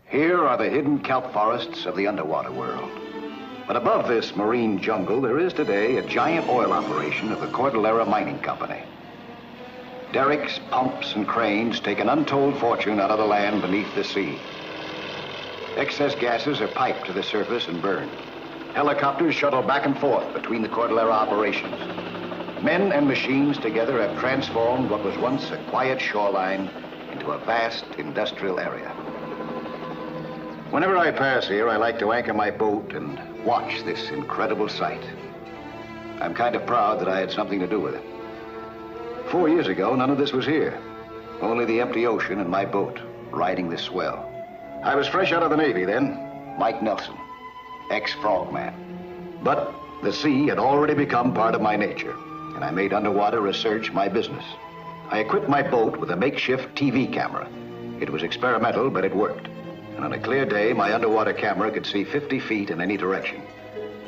Here are the hidden kelp forests of the underwater world. But above this marine jungle, there is today a giant oil operation of the Cordillera Mining Company. Derricks, pumps, and cranes take an untold fortune out of the land beneath the sea. Excess gases are piped to the surface and burned. Helicopters shuttle back and forth between the Cordillera operations. Men and machines together have transformed what was once a quiet shoreline into a vast industrial area. Whenever I pass here, I like to anchor my boat and watch this incredible sight. I'm kind of proud that I had something to do with it. 4 years ago, none of this was here. Only the empty ocean and my boat, riding this swell. I was fresh out of the Navy then, Mike Nelson, ex-frogman. But the sea had already become part of my nature, and I made underwater research my business. I equipped my boat with a makeshift TV camera. It was experimental, but it worked. And on a clear day, my underwater camera could see 50 feet in any direction,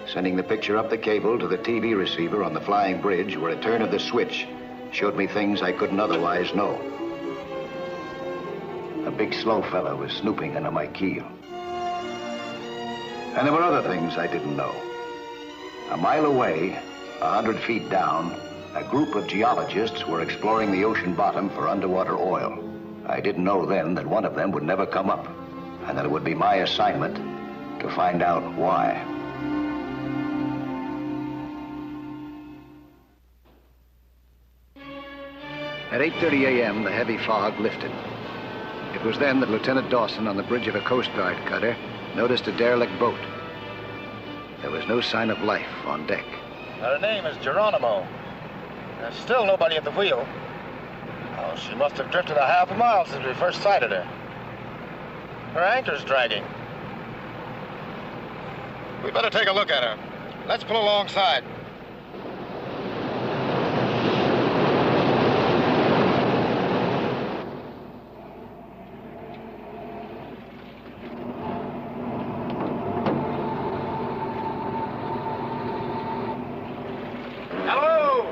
sending the picture up the cable to the TV receiver on the flying bridge, where a turn of the switch showed me things I couldn't otherwise know. A big slow fella was snooping under my keel. And there were other things I didn't know. A mile away, 100 feet down, a group of geologists were exploring the ocean bottom for underwater oil. I didn't know then that one of them would never come up, and that it would be my assignment to find out why. At 8:30 a.m., the heavy fog lifted. It was then that Lieutenant Dawson, on the bridge of a Coast Guard cutter, noticed a derelict boat. There was no sign of life on deck. Her name is Geronimo. There's still nobody at the wheel. Oh, she must have drifted a half a mile since we first sighted her. Her anchor's dragging. We better take a look at her. Let's pull alongside. Hello?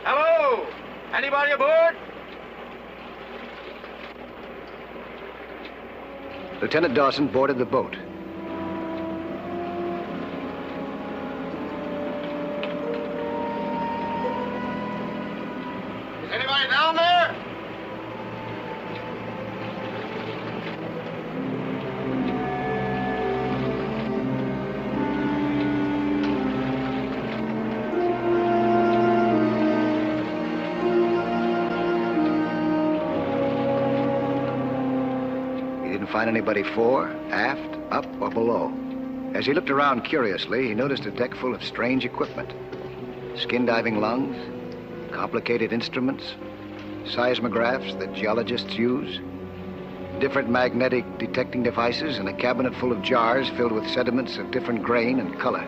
Hello? Anybody aboard? Lieutenant Dawson boarded the boat. Is anybody down there? Find anybody fore, aft, up, or below. As he looked around curiously, he noticed a deck full of strange equipment. Skin diving lungs, complicated instruments, seismographs that geologists use, different magnetic detecting devices, and a cabinet full of jars filled with sediments of different grain and color.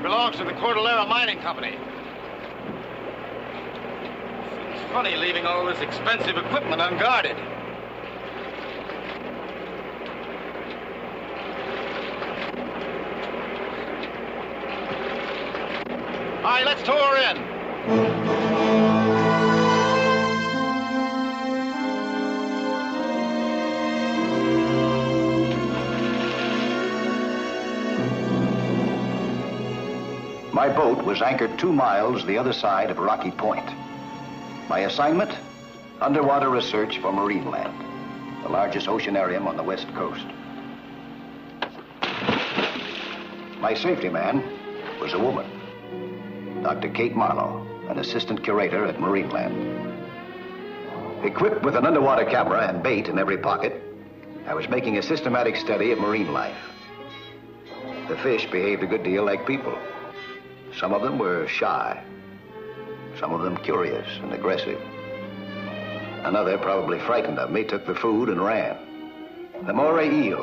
Belongs to the Cordillera Mining Company. Seems funny leaving all this expensive equipment unguarded. All right, let's tow her in. My boat was anchored 2 miles the other side of Rocky Point. My assignment? Underwater research for marine land, the largest oceanarium on the West Coast. My safety man was a woman, Dr. Kate Marlowe, an assistant curator at Marineland. Equipped with an underwater camera and bait in every pocket, I was making a systematic study of marine life. The fish behaved a good deal like people. Some of them were shy. Some of them curious and aggressive. Another, probably frightened of me, took the food and ran. The moray eel,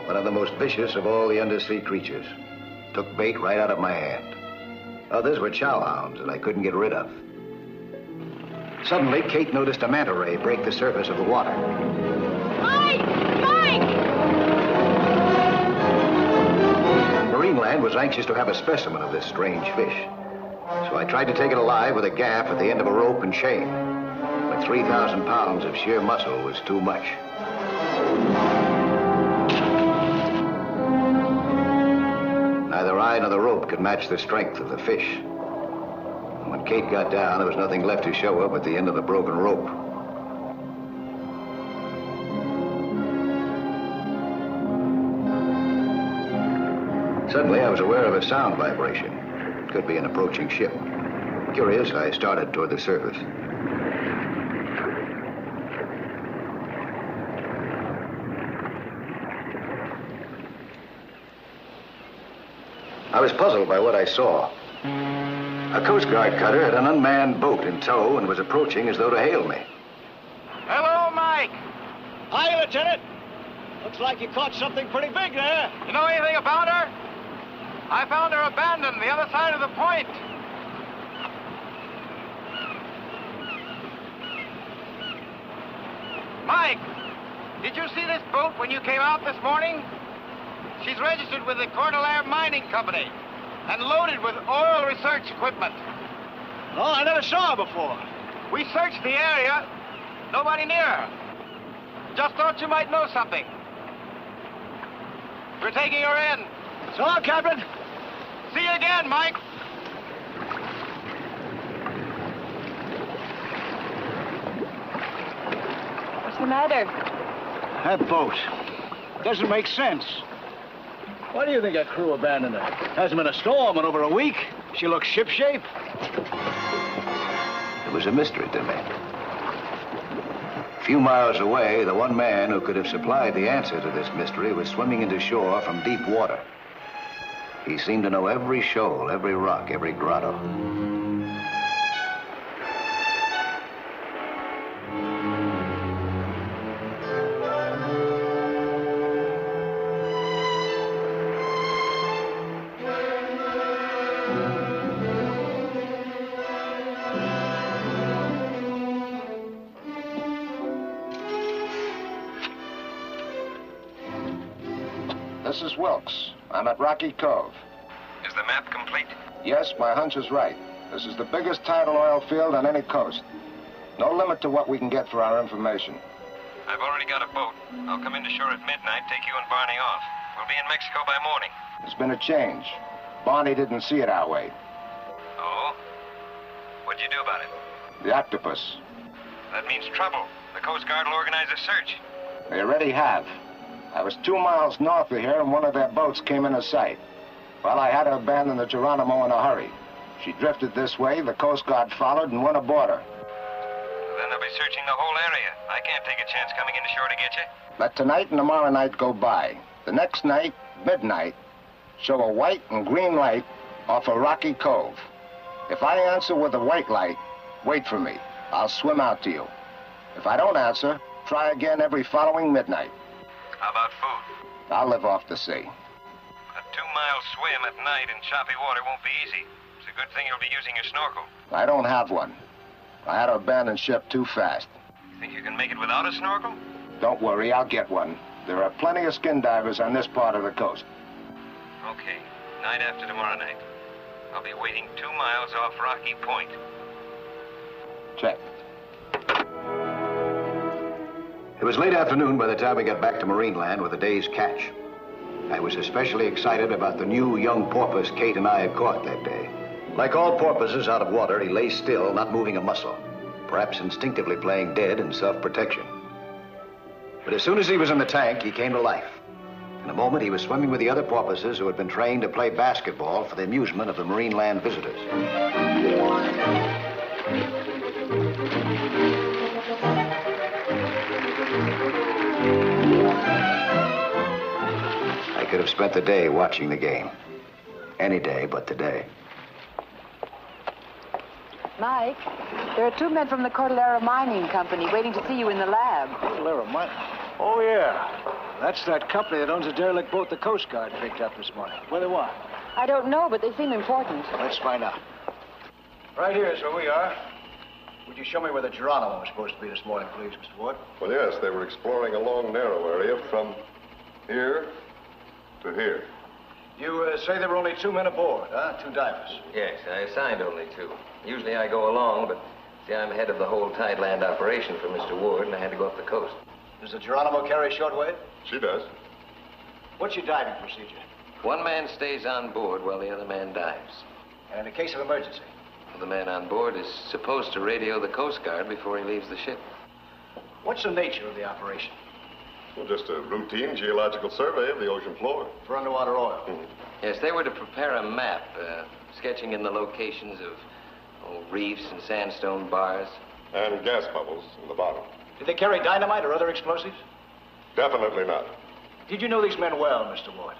one of the most vicious of all the undersea creatures, took bait right out of my hand. Others were chow hounds that I couldn't get rid of. Suddenly, Kate noticed a manta ray break the surface of the water. Mike! Mike! Marineland was anxious to have a specimen of this strange fish. So I tried to take it alive with a gaff at the end of a rope and chain. But 3,000 pounds of sheer muscle was too much. Neither I nor the rope could match the strength of the fish. When Kate got down, there was nothing left to show her but the end of the broken rope. Suddenly, I was aware of a sound vibration. It could be an approaching ship. Curious, I started toward the surface. I was puzzled by what I saw. A Coast Guard cutter had an unmanned boat in tow and was approaching as though to hail me. Hello, Mike. Hi, Lieutenant. Looks like you caught something pretty big there. You know anything about her? I found her abandoned the other side of the point. Mike, did you see this boat when you came out this morning? She's registered with the Coeur d'Alene Mining Company and loaded with oil research equipment. Oh, I never saw her before. We searched the area. Nobody near her. Just thought you might know something. We're taking her in. So long, Captain. See you again, Mike. What's the matter? That boat. Doesn't make sense. Why do you think that crew abandoned her? Hasn't been a storm in over a week. She looks shipshape. It was a mystery to me. A few miles away, the one man who could have supplied the answer to this mystery was swimming into shore from deep water. He seemed to know every shoal, every rock, every grotto. This is Wilkes. I'm at Rocky Cove. Is the map complete? Yes, my hunch is right. This is the biggest tidal oil field on any coast. No limit to what we can get for our information. I've already got a boat. I'll come into shore at midnight, take you and Barney off. We'll be in Mexico by morning. There's been a change. Barney didn't see it our way. Oh? What'd you do about it? The Octopus. That means trouble. The Coast Guard will organize a search. They already have. I was 2 miles north of here and one of their boats came into sight. Well, I had to abandon the Geronimo in a hurry. She drifted this way, the Coast Guard followed and went aboard her. Then they'll be searching the whole area. I can't take a chance coming into shore to get you. Let tonight and tomorrow night go by. The next night, midnight, show a white and green light off of Rocky Cove. If I answer with a white light, wait for me. I'll swim out to you. If I don't answer, try again every following midnight. How about food? I'll live off the sea. A 2-mile swim at night in choppy water won't be easy. It's a good thing you'll be using your snorkel. I don't have one. I had to abandon ship too fast. Think you can make it without a snorkel? Don't worry, I'll get one. There are plenty of skin divers on this part of the coast. Okay. Night after tomorrow night. I'll be waiting 2 miles off Rocky Point. Check. It was late afternoon by the time we got back to Marineland with the day's catch. I was especially excited about the new young porpoise Kate and I had caught that day. Like all porpoises out of water, he lay still, not moving a muscle, perhaps instinctively playing dead in self-protection. But as soon as he was in the tank, he came to life. In a moment, he was swimming with the other porpoises who had been trained to play basketball for the amusement of the Marineland visitors. I could have spent the day watching the game. Any day but today. Mike, there are two men from the Cordillera Mining Company waiting to see you in the lab. Cordillera Mining? Oh, yeah. That's that company that owns a derelict boat the Coast Guard picked up this morning. What do they want? I don't know, but they seem important. Let's find out. Right here is where we are. Would you show me where the Geronimo was supposed to be this morning, please, Mr. Ward? Well, yes, they were exploring a long, narrow area from here to here. You say there were only two men aboard, huh? Two divers. Yes, I assigned only two. Usually I go along, but see, I'm head of the whole tideland operation for Mr. Ward, and I had to go up the coast. Does the Geronimo carry shortwave? She does. What's your diving procedure? One man stays on board while the other man dives. And in case of emergency? The man on board is supposed to radio the Coast Guard before he leaves the ship. What's the nature of the operation? Well, just a routine geological survey of the ocean floor. For underwater oil? Yes, they were to prepare a map, sketching in the locations of reefs and sandstone bars. And gas bubbles in the bottom. Did they carry dynamite or other explosives? Definitely not. Did you know these men well, Mr. Ward?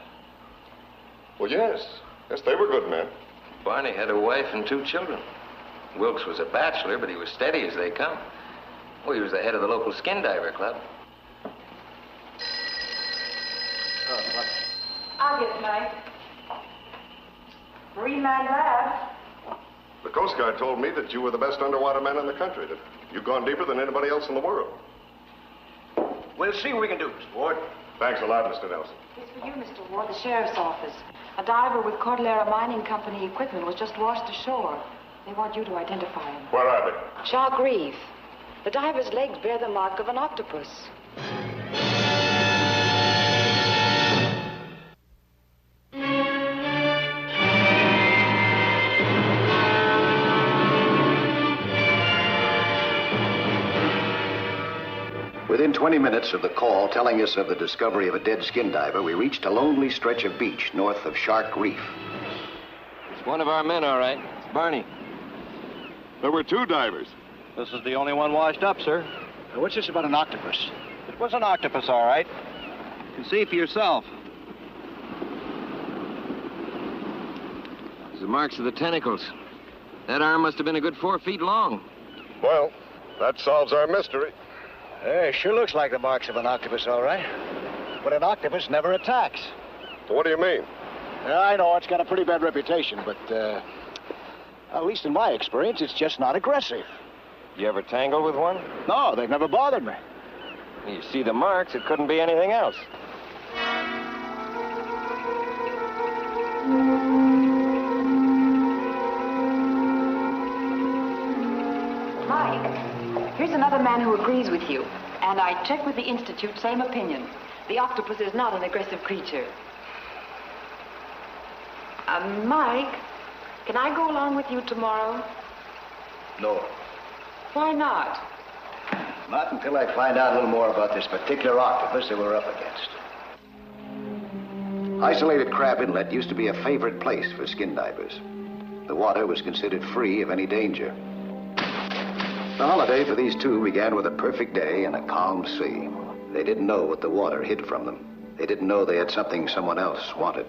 Well, yes. Yes, they were good men. Barney had a wife and two children. Wilkes was a bachelor, but he was steady as they come. Oh, he was the head of the local skin diver club. I'll get it, Mike. Marine Man Lab. The Coast Guard told me that you were the best underwater man in the country, that you've gone deeper than anybody else in the world. We'll see what we can do, Mr. Ward. Thanks a lot, Mr. Nelson. It's for you, Mr. Ward, the sheriff's office. A diver with Cordillera Mining Company equipment was just washed ashore. They want you to identify him. Where are they? Shark Reef. The diver's legs bear the mark of an octopus. Within 20 minutes of the call telling us of the discovery of a dead skin diver, we reached a lonely stretch of beach north of Shark Reef. It's one of our men, all right. It's Barney. There were two divers. This is the only one washed up, sir. What's this about an octopus? It was an octopus, all right. You can see for yourself. There's the marks of the tentacles. That arm must have been a good 4 feet long. Well, that solves our mystery. Hey, sure looks like the marks of an octopus, all right. But an octopus never attacks. What do you mean? Yeah, I know it's got a pretty bad reputation, but, at least in my experience, it's just not aggressive. You ever tangle with one? No, they've never bothered me. You see the marks, it couldn't be anything else. Mike, here's another man who agrees with you. And I checked with the Institute, same opinion. The octopus is not an aggressive creature. Mike, can I go along with you tomorrow? No. Why not? Not until I find out a little more about this particular octopus that we're up against. Isolated Crab Inlet used to be a favorite place for skin divers. The water was considered free of any danger. The holiday for these two began with a perfect day and a calm sea. They didn't know what the water hid from them. They didn't know they had something someone else wanted.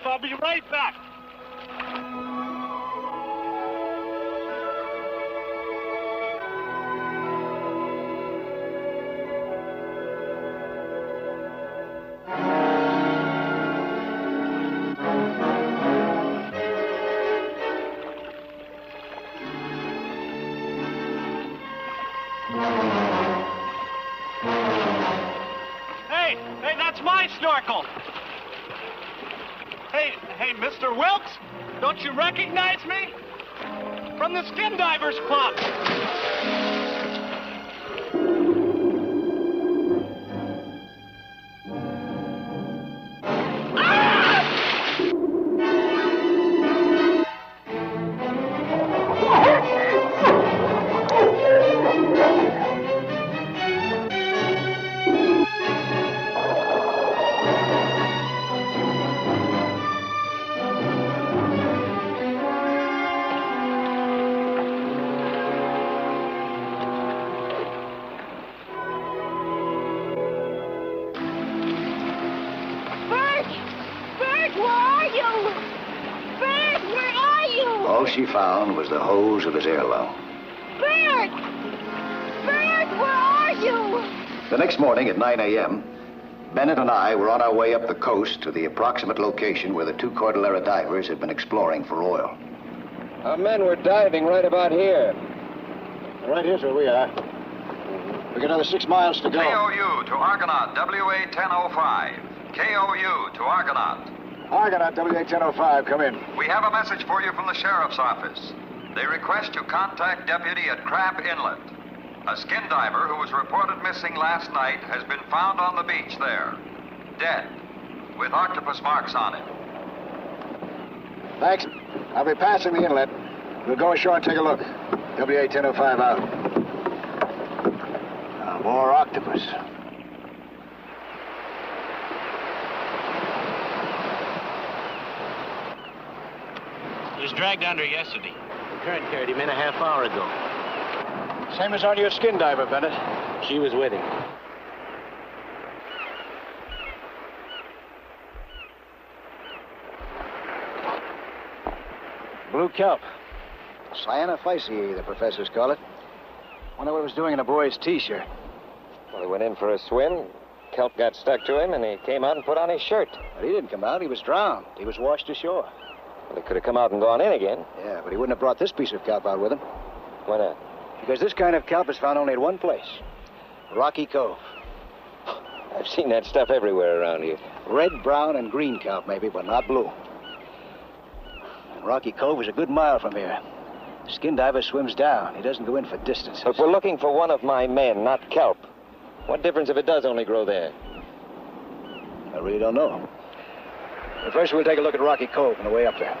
I'll be right back. Hey, that's my snorkel. Hey, Mr. Wilkes, don't you recognize me? From the Skin Divers Club. All she found was the hose of his heirloom. Bert! Bert, where are you? The next morning at 9 a.m., Bennett and I were on our way up the coast to the approximate location where the two Cordillera divers had been exploring for oil. Our men were diving right about here. Right here's where we are. We got another 6 miles to go. KOU to Argonaut, WA 1005. KOU to Argonaut. Argonaut, WA 1005, come in. We have a message for you from the sheriff's office. They request you contact deputy at Crab Inlet. A skin diver who was reported missing last night has been found on the beach there, dead, with octopus marks on him. Thanks. I'll be passing the inlet. We'll go ashore and take a look. WA 1005 out. More octopus. He was dragged under yesterday. Kern carried him in a half hour ago. Same as on your skin diver, Bennett. She was with him. Blue kelp. Cyanophyceae, the professors call it. Wonder what it was doing in a boy's T-shirt. Well, he went in for a swim. Kelp got stuck to him, and he came out and put on his shirt. But he didn't come out. He was drowned. He was washed ashore. Well, he could have come out and gone in again. Yeah, but he wouldn't have brought this piece of kelp out with him. Why not? Because this kind of kelp is found only at one place. Rocky Cove. I've seen that stuff everywhere around here. Red, brown, and green kelp, maybe, but not blue. And Rocky Cove is a good mile from here. Skin diver swims down. He doesn't go in for distances. Look, we're looking for one of my men, not kelp. What difference if it does only grow there? I really don't know. But first, we'll take a look at Rocky Cove on the way up there.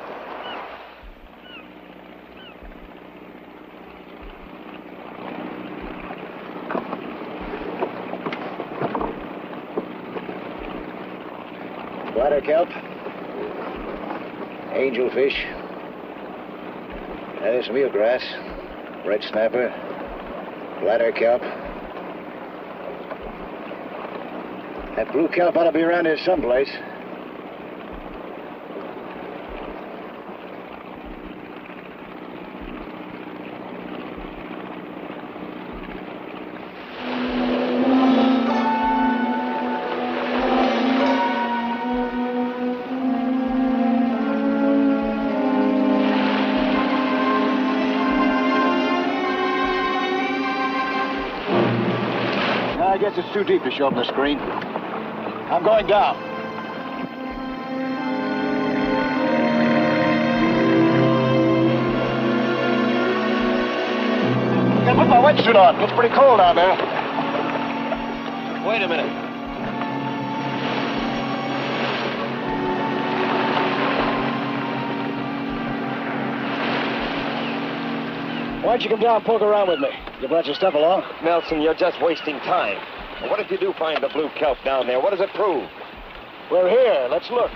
Bladder kelp, angelfish, there's some eelgrass, red snapper, bladder kelp. That blue kelp ought to be around here someplace. I guess it's too deep to show up the screen. I'm going down. I gotta put my wetsuit on. It's pretty cold out there. Wait a minute. Why don't you come down and poke around with me? You brought your stuff along? Nelson, you're just wasting time. Well, what if you do find the blue kelp down there? What does it prove? We're here. Let's look.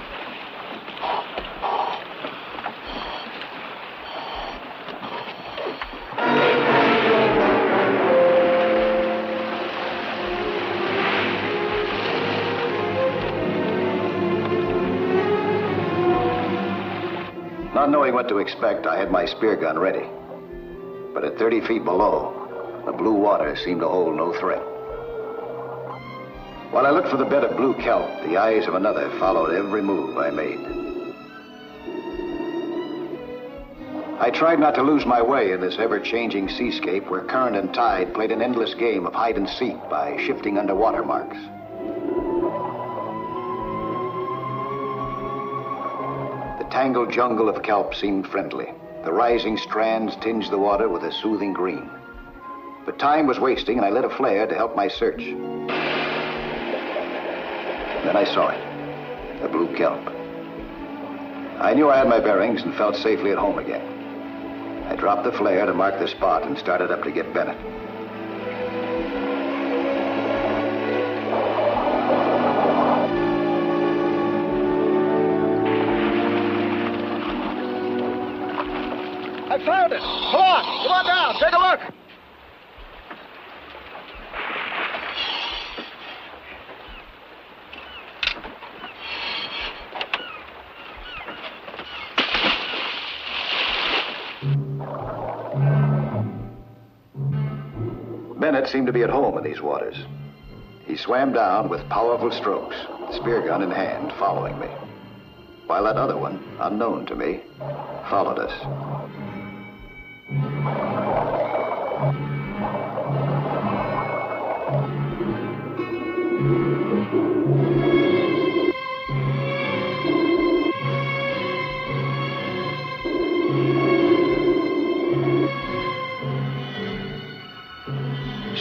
Not knowing what to expect, I had my spear gun ready. But at 30 feet below, the blue water seemed to hold no threat. While I looked for the bed of blue kelp, the eyes of another followed every move I made. I tried not to lose my way in this ever-changing seascape where current and tide played an endless game of hide and seek by shifting underwater marks. The tangled jungle of kelp seemed friendly. The rising strands tinged the water with a soothing green. But time was wasting, and I lit a flare to help my search. Then I saw it, the blue kelp. I knew I had my bearings and felt safely at home again. I dropped the flare to mark the spot and started up to get Bennett. I found it. Come on down. Take a look. Bennett seemed to be at home in these waters. He swam down with powerful strokes, spear gun in hand, following me, while that other one, unknown to me, followed us.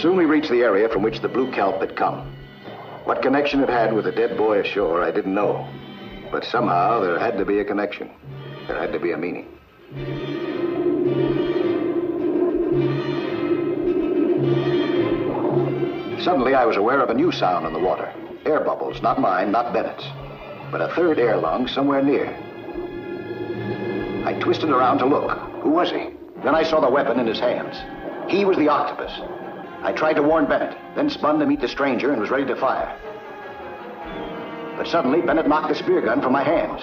Soon we reached the area from which the blue kelp had come. What connection it had with the dead boy ashore, I didn't know. But somehow there had to be a connection. There had to be a meaning. Suddenly I was aware of a new sound in the water. Air bubbles, not mine, not Bennett's, but a third air lung somewhere near. I twisted around to look. Who was he? Then I saw the weapon in his hands. He was the Octopus. I tried to warn Bennett, then spun to meet the stranger and was ready to fire. But suddenly, Bennett knocked the spear gun from my hands.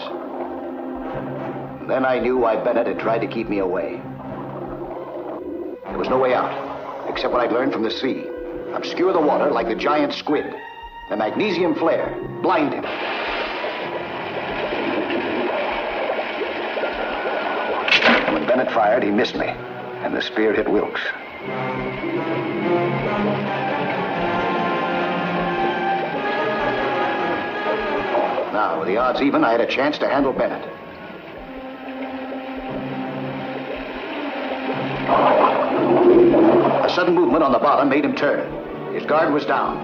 Then I knew why Bennett had tried to keep me away. There was no way out, except what I'd learned from the sea. Obscure the water like the giant squid. The magnesium flare. Blind him. When Bennett fired, he missed me, and the spear hit Wilkes. Now, with the odds even, I had a chance to handle Bennett. A sudden movement on the bottom made him turn. His guard was down.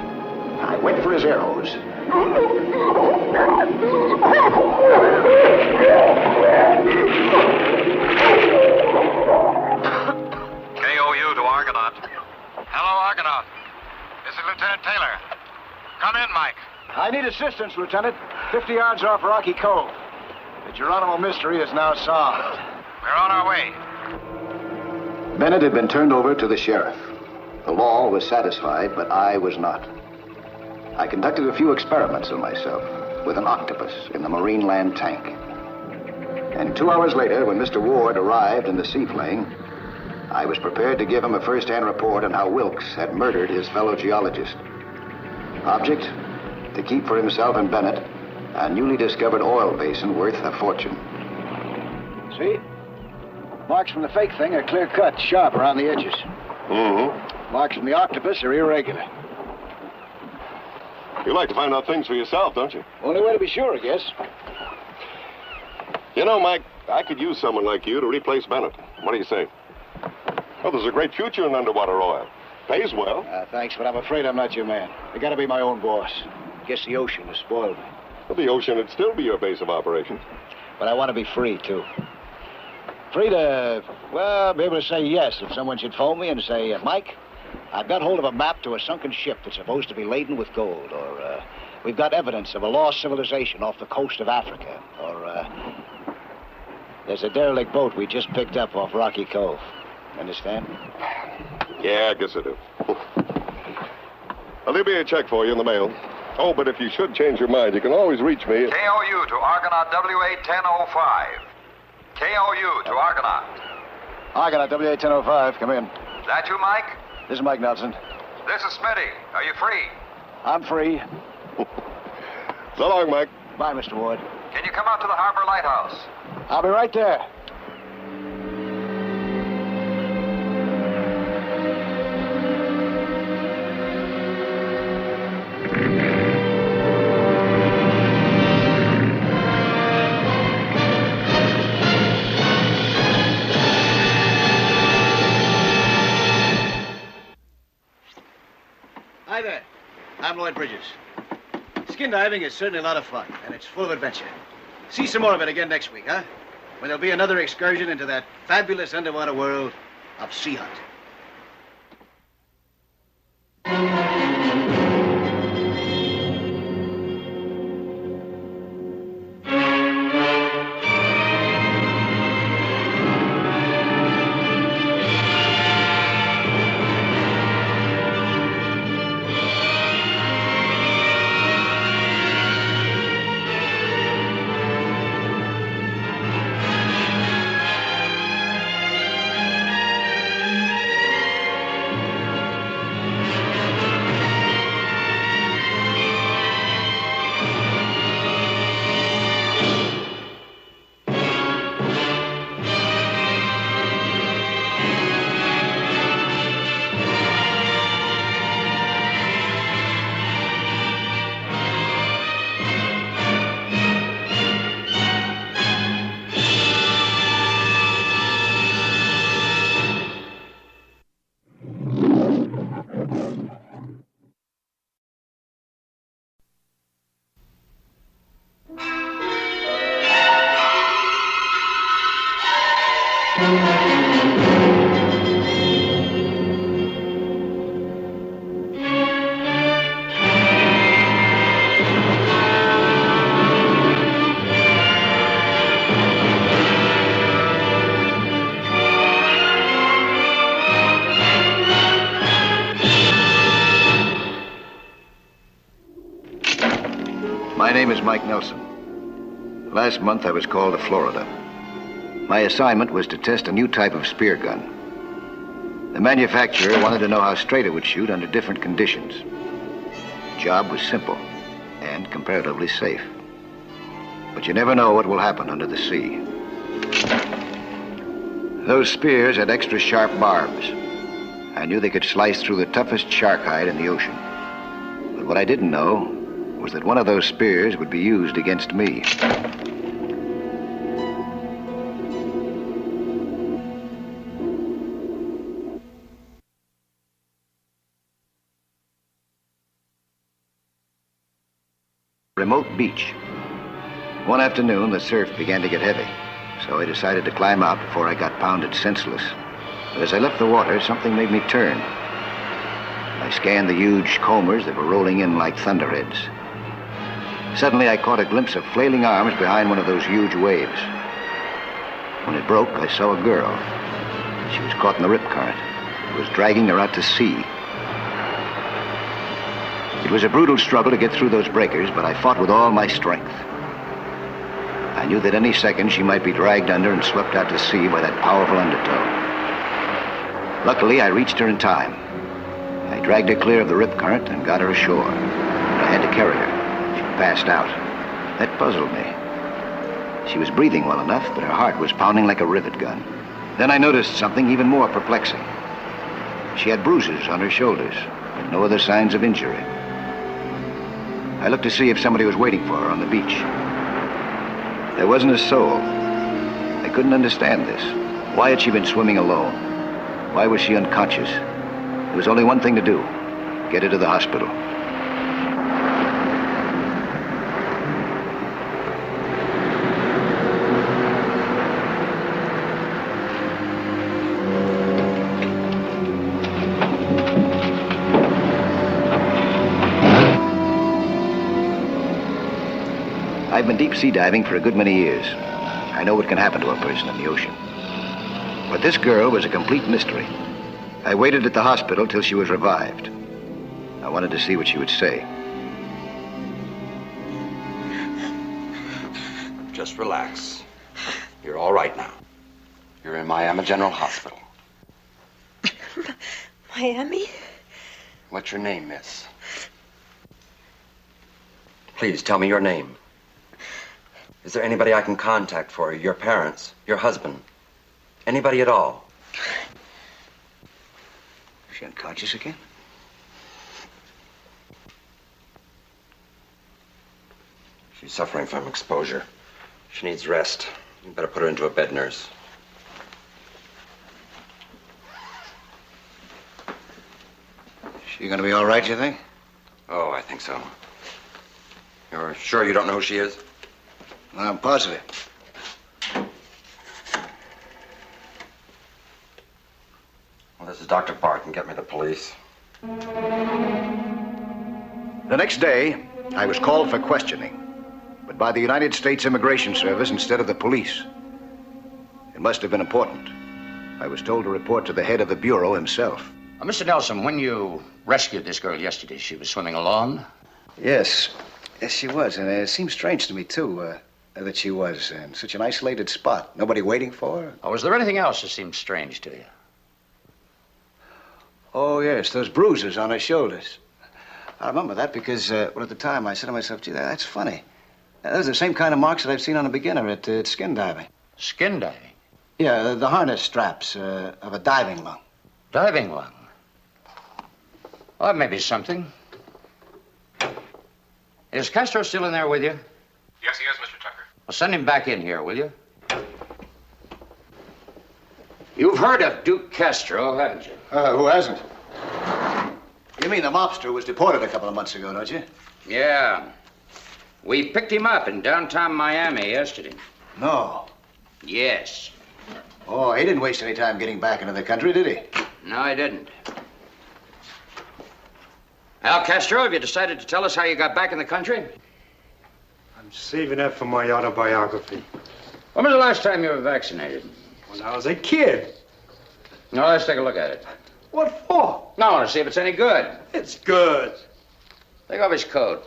I went for his arrows. KOU to Argonaut. Hello, Argonaut. This is Lieutenant Taylor. Come in, Mike. I need assistance, Lieutenant. 50 yards off Rocky Cove. The Geronimo mystery is now solved. We're on our way. Bennett had been turned over to the sheriff. The law was satisfied, but I was not. I conducted a few experiments on myself with an octopus in the Marine Land tank. And 2 hours later, when Mr. Ward arrived in the seaplane, I was prepared to give him a first-hand report on how Wilkes had murdered his fellow geologist. Object? To keep for himself and Bennett a newly discovered oil basin worth a fortune. See? Marks from the fake thing are clear-cut, sharp around the edges. Mm-hmm. Marks from the octopus are irregular. You like to find out things for yourself, don't you? Only way to be sure, I guess. You know, Mike, I could use someone like you to replace Bennett. What do you say? Oh, there's a great future in underwater oil. Pays well. Thanks, but I'm afraid I'm not your man. I gotta be my own boss. Guess the ocean has spoiled me. Well, the ocean would still be your base of operations. But I want to be free, too. Free to, well, be able to say yes if someone should phone me and say, Mike, I've got hold of a map to a sunken ship that's supposed to be laden with gold, or we've got evidence of a lost civilization off the coast of Africa, or there's a derelict boat we just picked up off Rocky Cove. Understand? Yeah, I guess I do. Well, there'll be a check for you in the mail. Oh, but if you should change your mind, you can always reach me. KOU to Argonaut WA-1005. KOU to Argonaut. Argonaut WA-1005, come in. That you, Mike? This is Mike Nelson. This is Smitty. Are you free? I'm free. So long, Mike. Bye, Mr. Ward. Can you come out to the Harbor Lighthouse? I'll be right there. Hi there. I'm Lloyd Bridges. Skin diving is certainly a lot of fun, and it's full of adventure. See some more of it again next week, huh? When there'll be another excursion into that fabulous underwater world of Sea Hunt. My name is Mike Nelson. Last month, I was called to Florida. My assignment was to test a new type of spear gun. The manufacturer wanted to know how straight it would shoot under different conditions. The job was simple and comparatively safe. But you never know what will happen under the sea. Those spears had extra sharp barbs. I knew they could slice through the toughest shark hide in the ocean. But what I didn't know was that one of those spears would be used against me. Remote beach. One afternoon, the surf began to get heavy, so I decided to climb out before I got pounded senseless. But as I left the water, something made me turn. I scanned the huge combers that were rolling in like thunderheads. Suddenly, I caught a glimpse of flailing arms behind one of those huge waves. When it broke, I saw a girl. She was caught in the rip current. It was dragging her out to sea. It was a brutal struggle to get through those breakers, but I fought with all my strength. I knew that any second she might be dragged under and swept out to sea by that powerful undertow. Luckily, I reached her in time. I dragged her clear of the rip current and got her ashore. But I had to carry her. She passed out. That puzzled me. She was breathing well enough, but her heart was pounding like a rivet gun. Then I noticed something even more perplexing. She had bruises on her shoulders, but no other signs of injury. I looked to see if somebody was waiting for her on the beach. There wasn't a soul. I couldn't understand this. Why had she been swimming alone? Why was she unconscious? There was only one thing to do. Get her to the hospital. I've been deep sea diving for a good many years. I know what can happen to a person in the ocean. But this girl was a complete mystery. I waited at the hospital till she was revived. I wanted to see what she would say. Just relax. You're all right now. You're in Miami General Hospital. Miami? What's your name, miss? Please tell me your name. Is there anybody I can contact for you? Your parents? Your husband? Anybody at all? Is she unconscious again? She's suffering from exposure. She needs rest. You better put her into a bed, nurse. She gonna be all right, you think? Oh, I think so. You're sure you don't know who she is? I'm positive. Well, this is Dr. Barton. Get me the police. The next day, I was called for questioning, but by the United States Immigration Service instead of the police. It must have been important. I was told to report to the head of the bureau himself. Mr. Nelson, when you rescued this girl yesterday, she was swimming alone? Yes. Yes, she was. And it seemed strange to me, too, that she was in such an isolated spot. Nobody waiting for her. Oh, was there anything else that seemed strange to you? Oh, yes, those bruises on her shoulders. I remember that because, well, at the time I said to myself, gee, that's funny. Those are the same kind of marks that I've seen on a beginner at skin diving. Skin diving? Yeah, the harness straps of a diving lung. Diving lung? Well, that may be something. Is Castro still in there with you? Yes, he is, Mr. Tucker. Well, send him back in here, will you? You've heard of Duke Castro, haven't you? Who hasn't? You mean the mobster was deported a couple of months ago, don't you? Yeah. We picked him up in downtown Miami yesterday. No. Yes. Oh, he didn't waste any time getting back into the country, did he? No, he didn't. Al Castro, have you decided to tell us how you got back in the country? I'm saving that for my autobiography. When was the last time you were vaccinated? When I was a kid. No, let's take a look at it. What for? No, I want to see if it's any good. It's good. Take off his coat.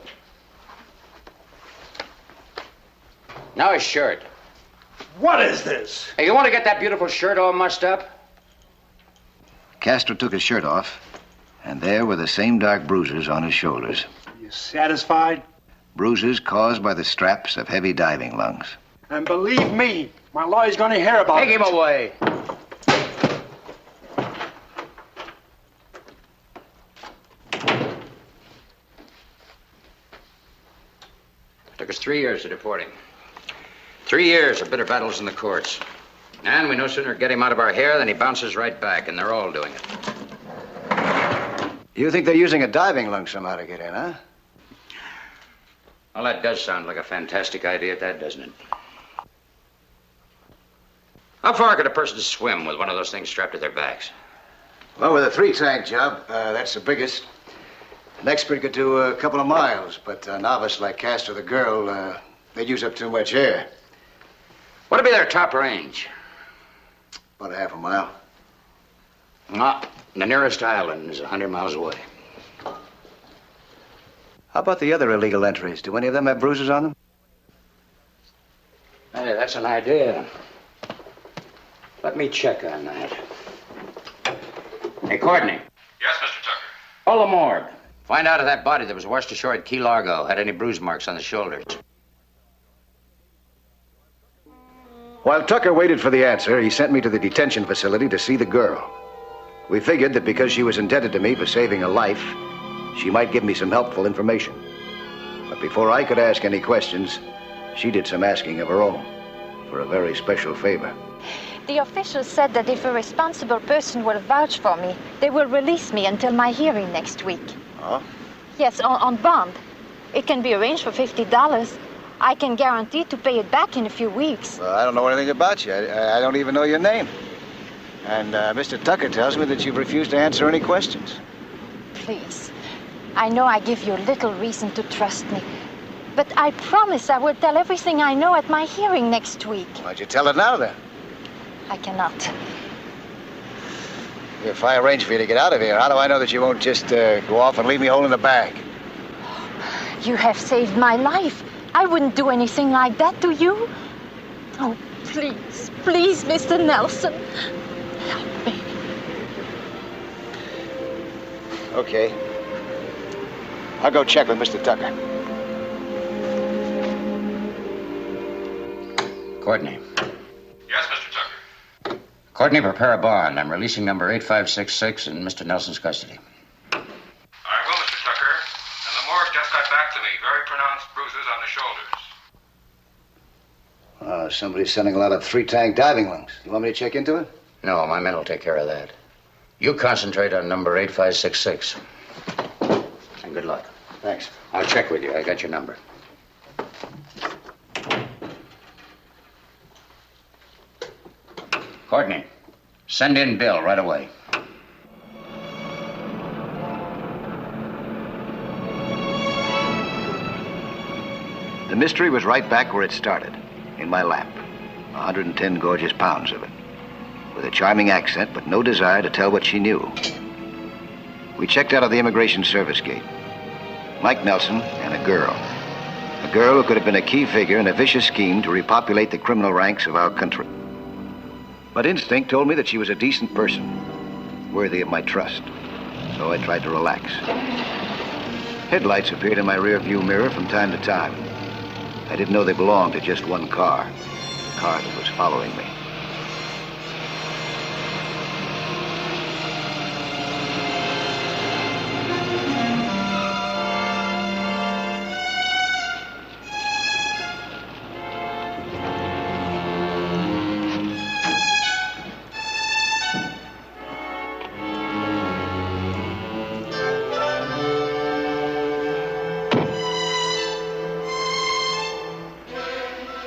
Now his shirt. What is this? Hey, you want to get that beautiful shirt all mussed up? Castro took his shirt off, and there were the same dark bruises on his shoulders. You satisfied? Bruises caused by the straps of heavy diving lungs. And believe me, my lawyer's going to hear about it. Take him away. Took us 3 years to deport him. 3 years of bitter battles in the courts. And we no sooner get him out of our hair than he bounces right back, and they're all doing it. You think they're using a diving lung somehow to get in, huh? Well, that does sound like a fantastic idea, doesn't it? How far could a person swim with one of those things strapped to their backs? Well, with a 3-tank job, that's the biggest. An expert could do a couple of miles, but a novice like Castro, the girl, they'd use up too much air. What'd be their top range? About a half a mile. No, the nearest island is 100 miles away. How about the other illegal entries? Do any of them have bruises on them? Hey, that's an idea. Let me check on that. Hey, Courtney. Yes, Mr. Tucker. Call the morgue. Find out if that body that was washed ashore at Key Largo had any bruise marks on the shoulders. While Tucker waited for the answer, he sent me to the detention facility to see the girl. We figured that because she was indebted to me for saving a life, she might give me some helpful information. But before I could ask any questions, she did some asking of her own for a very special favor. The officials said that if a responsible person will vouch for me, they will release me until my hearing next week. Oh? Yes, on bond. It can be arranged for $50. I can guarantee to pay it back in a few weeks. Well, I don't know anything about you. I don't even know your name. And Mr. Tucker tells me that you've refused to answer any questions. Please. I know I give you little reason to trust me. But I promise I will tell everything I know at my hearing next week. Why'd you tell it now, then? I cannot. If I arrange for you to get out of here, how do I know that you won't just go off and leave me holding the bag? You have saved my life. I wouldn't do anything like that to you. Oh, please, please, Mr. Nelson. Help me. Okay. I'll go check with Mr. Tucker. Courtney. Yes, Mr. Tucker. Courtney, prepare a bond. I'm releasing number 8566 in Mr. Nelson's custody. I will, Mr. Tucker. And the morgue just got back to me. Very pronounced bruises on the shoulders. Somebody's sending a lot of 3-tank diving lungs. You want me to check into it? No, my men will take care of that. You concentrate on number 8566. And good luck. Thanks. I'll check with you. I got your number. Courtney, send in Bill right away. The mystery was right back where it started, in my lap. 110 gorgeous pounds of it. With a charming accent, but no desire to tell what she knew. We checked out of the immigration service gate. Mike Nelson and a girl. A girl who could have been a key figure in a vicious scheme to repopulate the criminal ranks of our country. But instinct told me that she was a decent person, worthy of my trust. So I tried to relax. Headlights appeared in my rear-view mirror from time to time. I didn't know they belonged to just one car. The car that was following me.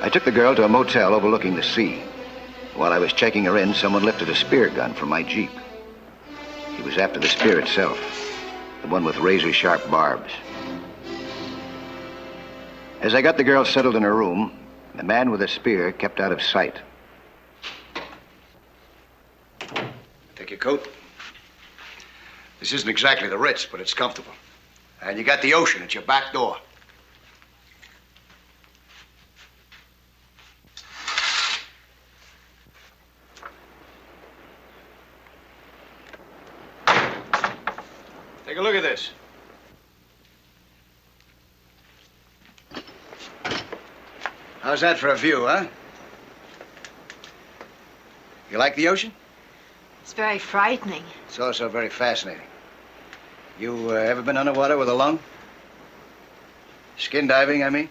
I took the girl to a motel overlooking the sea. While I was checking her in, someone lifted a spear gun from my Jeep. He was after the spear itself, the one with razor-sharp barbs. As I got the girl settled in her room, the man with the spear kept out of sight. Take your coat. This isn't exactly the Ritz, but it's comfortable. And you got the ocean at your back door. Take a look at this. How's that for a view, huh? You like the ocean? It's very frightening. It's also very fascinating. You ever been underwater with a lung? Skin diving, I mean?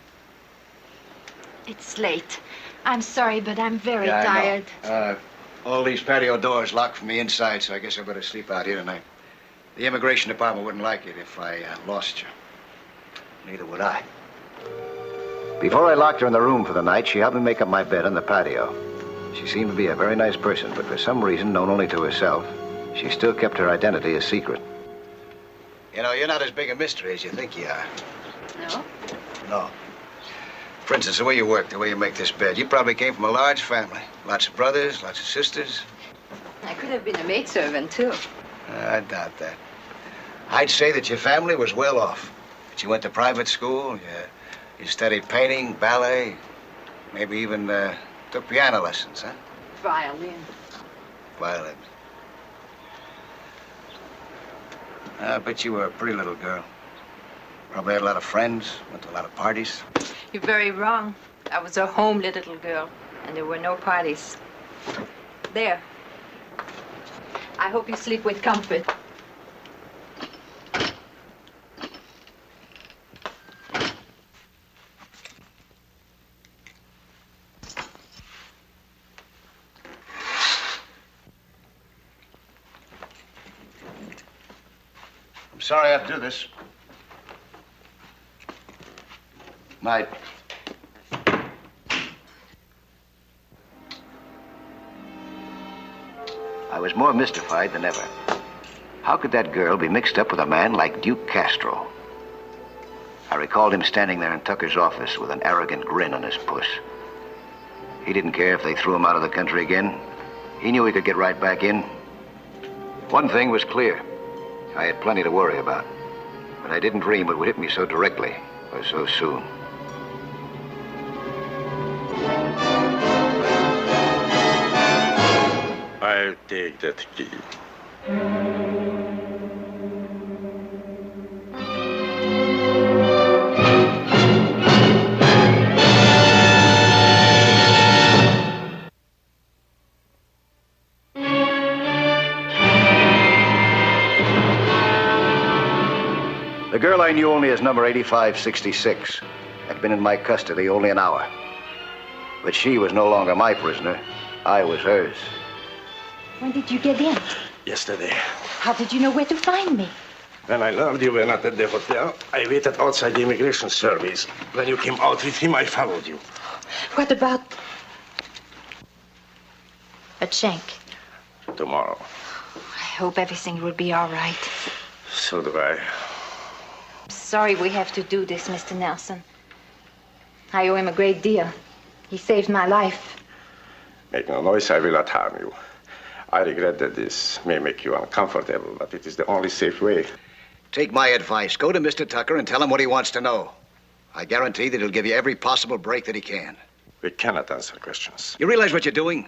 It's late. I'm sorry, but I'm very Yeah, tired. I know. All these patio doors locked from the inside, so I guess I better sleep out here tonight. The immigration department wouldn't like it if I lost you. Neither would I. Before I locked her in the room for the night, she helped me make up my bed on the patio. She seemed to be a very nice person, but for some reason known only to herself, she still kept her identity a secret. You know, you're not as big a mystery as you think you are. No? No. For instance, the way you work, the way you make this bed, you probably came from a large family. Lots of brothers, lots of sisters. I could have been a maidservant, too. I doubt that. I'd say that your family was well off. That you went to private school, you studied painting, ballet, maybe even took piano lessons, huh? Violin. Violin. I bet you were a pretty little girl. Probably had a lot of friends, went to a lot of parties. You're very wrong. I was a homely little girl, and there were no parties. There. I hope you sleep with comfort. I'm sorry I have to do this. Night. I was more mystified than ever. How could that girl be mixed up with a man like Duke Castro? I recalled him standing there in Tucker's office with an arrogant grin on his puss. He didn't care if they threw him out of the country again. He knew he could get right back in. One thing was clear. I had plenty to worry about. But I didn't dream it would hit me so directly or so soon. I'll take that key. The girl I knew only as number 8566 had been in my custody only an hour. But she was no longer my prisoner. I was hers. When did you get in? Yesterday. How did you know where to find me? When I learned you were not at the hotel, I waited outside the immigration service. When you came out with him, I followed you. What about... a Schenk? Tomorrow. I hope everything will be all right. So do I. Sorry we have to do this, Mr. Nelson. I owe him a great deal. He saved my life. Make no noise, I will not harm you. I regret that this may make you uncomfortable, but it is the only safe way. Take my advice. Go to Mr. Tucker and tell him what he wants to know. I guarantee that he'll give you every possible break that he can. We cannot answer questions. You realize what you're doing?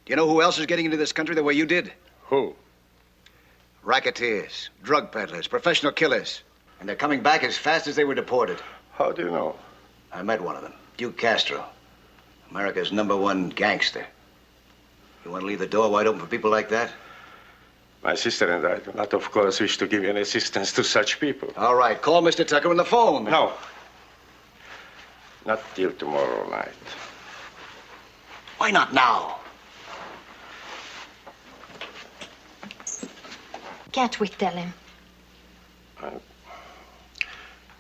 Do you know who else is getting into this country the way you did? Who? Racketeers, drug peddlers, professional killers. And they're coming back as fast as they were deported. How do you know? I met one of them, Duke Castro. America's #1 gangster. You want to leave the door wide open for people like that? My sister and I do not, of course, wish to give any assistance to such people. All right, call Mr. Tucker on the phone. No. Not till tomorrow night. Why not now? Can't we tell him?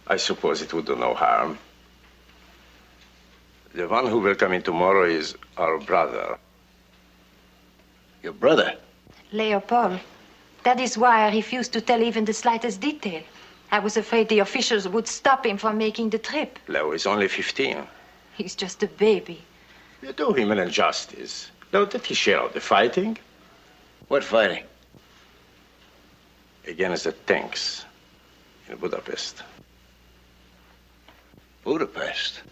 I suppose it would do no harm. The one who will come in tomorrow is our brother. Your brother? Leopold. That is why I refused to tell even the slightest detail. I was afraid the officials would stop him from making the trip. Leo is only 15. He's just a baby. You do him an injustice. Don't let him share out the fighting. What fighting? Against the tanks in Budapest. Budapest?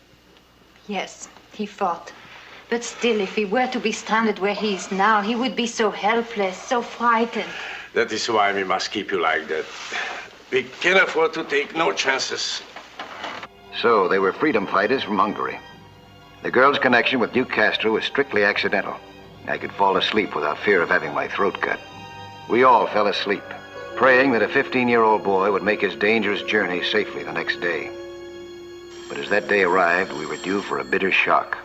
Yes, he fought. But still, if he were to be stranded where he is now, he would be so helpless, so frightened. That is why we must keep you like that. We can afford to take no chances. So they were freedom fighters from Hungary. The girl's connection with Duke Castro was strictly accidental. I could fall asleep without fear of having my throat cut. We all fell asleep, praying that a 15-year-old boy would make his dangerous journey safely the next day. But as that day arrived, we were due for a bitter shock.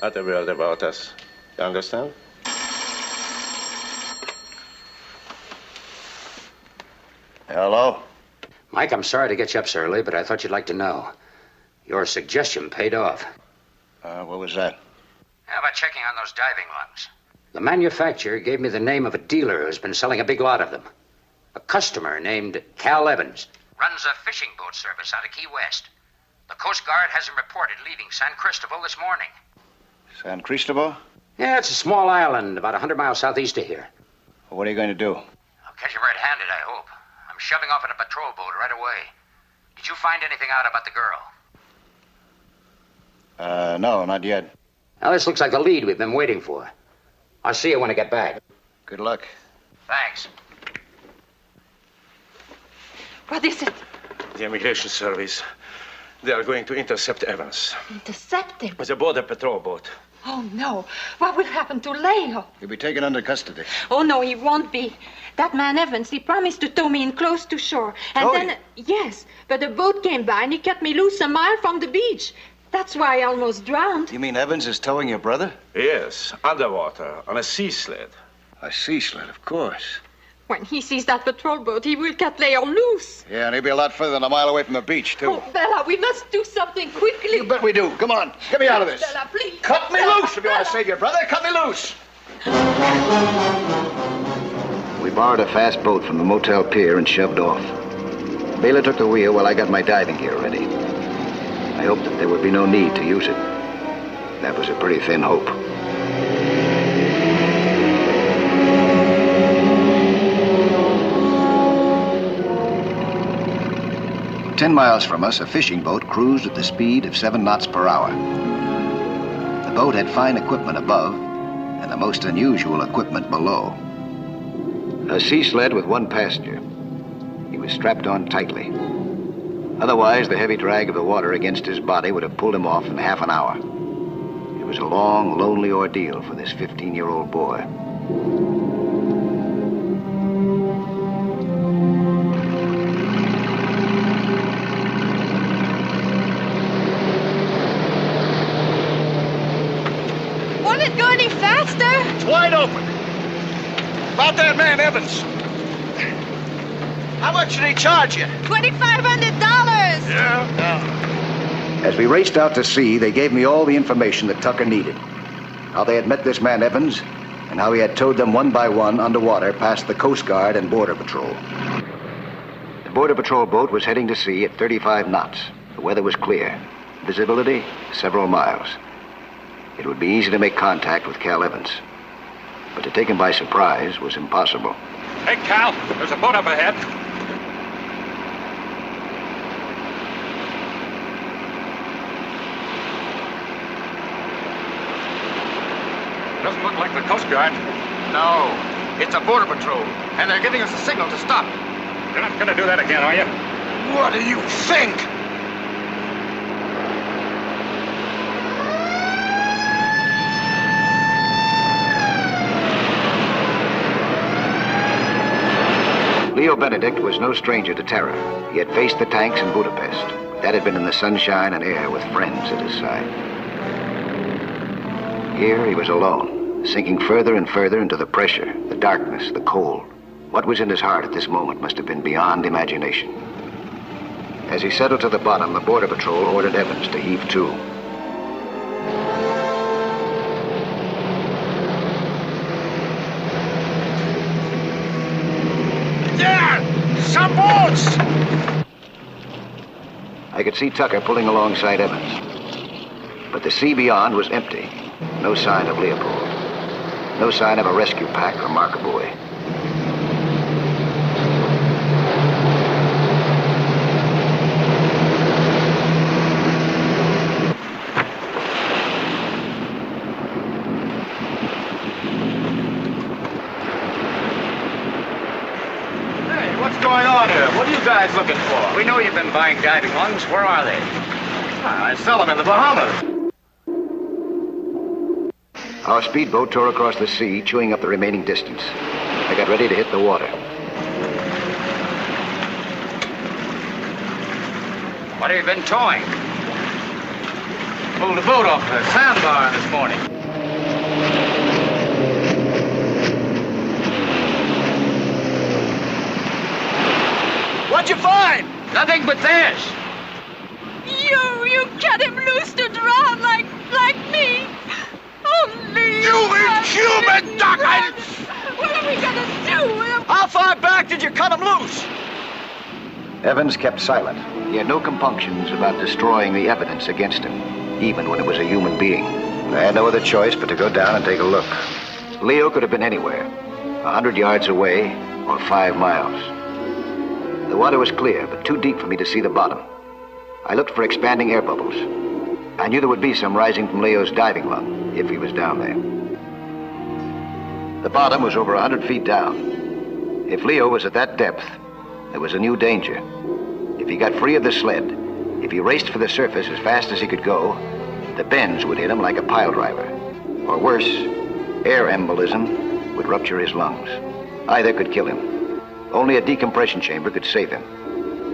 Not a word about us. You understand? Hello? Mike, I'm sorry to get you up so early, but I thought you'd like to know. Your suggestion paid off. What was that? How about checking on those diving lungs? The manufacturer gave me the name of a dealer who's been selling a big lot of them. A customer named Cal Evans. Runs a fishing boat service out of Key West. The Coast Guard has him reported leaving San Cristobal this morning. San Cristobal? Yeah, it's a small island about 100 miles southeast of here. Well, what are you going to do? I'll catch him red-handed, I hope. I'm shoving off in a patrol boat right away. Did you find anything out about the girl? No, not yet. Now, this looks like the lead we've been waiting for. I'll see you when I get back. Good luck. Thanks. What is it? The immigration service. They are going to intercept Evans. Intercept him? With a border patrol boat. Oh, no. What will happen to Leo? He'll be taken under custody. Oh, no, he won't be. That man Evans, he promised to tow me in close to shore. And Tow then, yes, but a boat came by and he cut me loose a mile from the beach. That's why I almost drowned. You mean Evans is towing your brother? Yes, underwater, on a sea sled. A sea sled, of course. When he sees that patrol boat, he will cut Leo loose. Yeah, and he'll be a lot further than a mile away from the beach, too. Oh, Bella, we must do something quickly. You bet we do. Come on, get me out of this. Bella, please. Cut me loose if you want to save your brother. Cut me loose. We borrowed a fast boat from the motel pier and shoved off. Bela took the wheel while I got my diving gear ready. I hoped that there would be no need to use it. That was a pretty thin hope. Ten miles from us, a fishing boat cruised at the speed of 7 knots per hour. The boat had fine equipment above and the most unusual equipment below. A sea sled with one passenger. He was strapped on tightly. Otherwise, the heavy drag of the water against his body would have pulled him off in half an hour. It was a long, lonely ordeal for this 15-year-old boy. Won't it go any faster? It's wide open. About that man Evans. How much did he charge you? $2,500. Yeah. As we raced out to sea, they gave me all the information that Tucker needed. How they had met this man Evans, and how he had towed them one by one underwater past the Coast Guard and Border Patrol. The Border Patrol boat was heading to sea at 35 knots. The weather was clear. Visibility, several miles. It would be easy to make contact with Cal Evans. But to take him by surprise was impossible. Hey, Cal, there's a boat up ahead. Doesn't look like the Coast Guard. No, it's a Border Patrol, and they're giving us a signal to stop. You're not gonna do that again, are you? What do you think? Leo Benedict was no stranger to terror. He had faced the tanks in Budapest. That had been in the sunshine and air with friends at his side. Here he was alone, sinking further and further into the pressure, the darkness, the cold. What was in his heart at this moment must have been beyond imagination. As he settled to the bottom, the Border Patrol ordered Evans to heave to. There! Some boats! I could see Tucker pulling alongside Evans. But the sea beyond was empty. No sign of Leopold. No sign of a rescue pack or marker buoy. Going on here? What are you guys looking for? We know you've been buying diving lungs. Where are they? I sell them in the Bahamas. Our speedboat tore across the sea, chewing up the remaining distance. I got ready to hit the water. What have you been towing? Pulled a boat off the sandbar this morning. What'd you find? Nothing but this. You cut him loose to drown like me. Only You inhuman duckhead! What are we gonna do? How far back did you cut him loose? Evans kept silent. He had no compunctions about destroying the evidence against him, even when it was a human being. I had no other choice but to go down and take a look. Leo could have been anywhere, 100 yards away or 5 miles. The water was clear, but too deep for me to see the bottom. I looked for expanding air bubbles. I knew there would be some rising from Leo's diving lung, if he was down there. The bottom was over 100 feet down. If Leo was at that depth, there was a new danger. If he got free of the sled, if he raced for the surface as fast as he could go, the bends would hit him like a pile driver. Or worse, air embolism would rupture his lungs. Either could kill him. Only a decompression chamber could save him.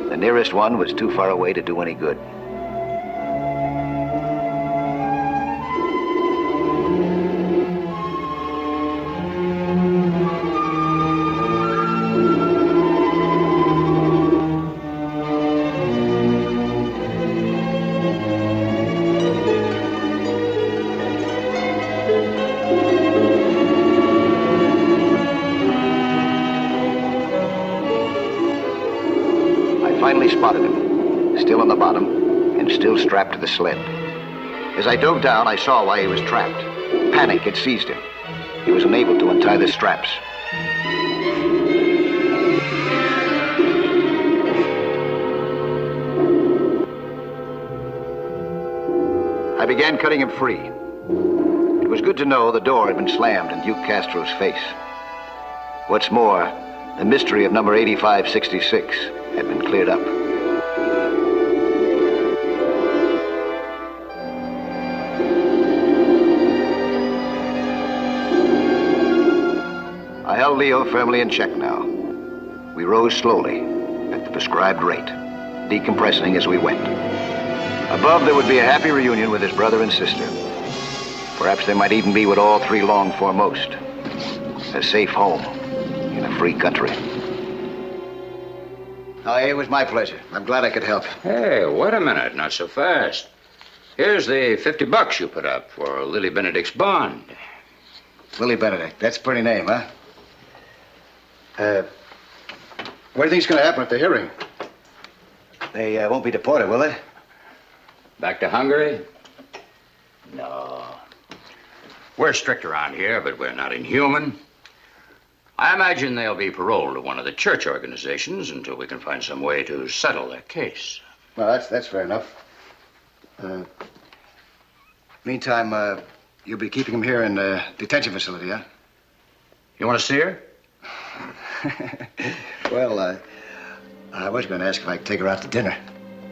The nearest one was too far away to do any good. Finally spotted him, still on the bottom and still strapped to the sled. As I dove down, I saw why he was trapped. Panic had seized him. He was unable to untie the straps. I began cutting him free. It was good to know the door had been slammed in Duke Castro's face. What's more, the mystery of number 8566 had been cleared up. I held Leo firmly in check now. We rose slowly, at the prescribed rate, decompressing as we went. Above, there would be a happy reunion with his brother and sister. Perhaps there might even be what all three longed for most, a safe home in a free country. Oh, it was my pleasure. I'm glad I could help. Hey, wait a minute. Not so fast. Here's the $50 you put up for Lily Benedict's bond. Lily Benedict. That's a pretty name, huh? What do you think's going to happen at the hearing? They won't be deported, will they? Back to Hungary? No. We're strict around here, but we're not inhuman. I imagine they'll be paroled to one of the church organizations until we can find some way to settle their case. Well, that's fair enough. Meantime, you'll be keeping him here in the detention facility, huh? You want to see her? Well, I was going to ask if I could take her out to dinner.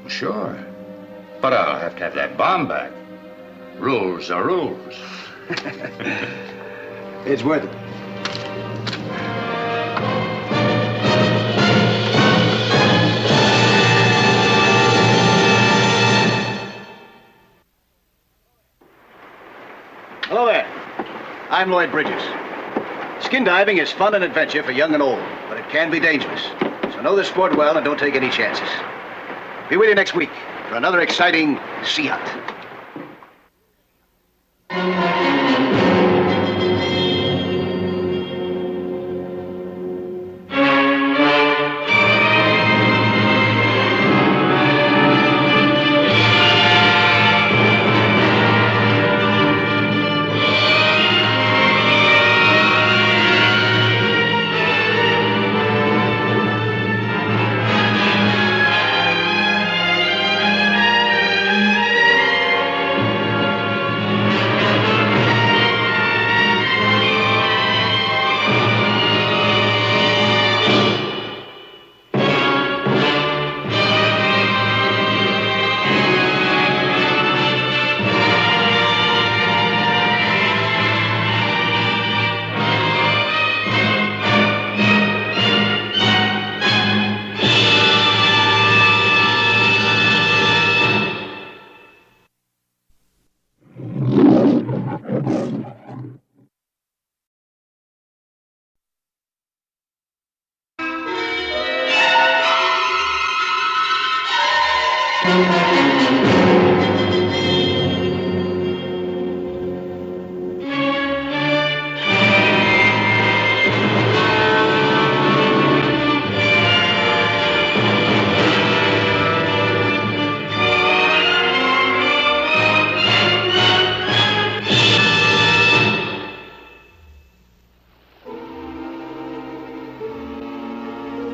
Sure. But I'll have to have that bomb back. Rules are rules. It's worth it. Hello there. I'm Lloyd Bridges. Skin diving is fun and adventure for young and old, but it can be dangerous. So know the sport well and don't take any chances. Be with you next week for another exciting sea hunt.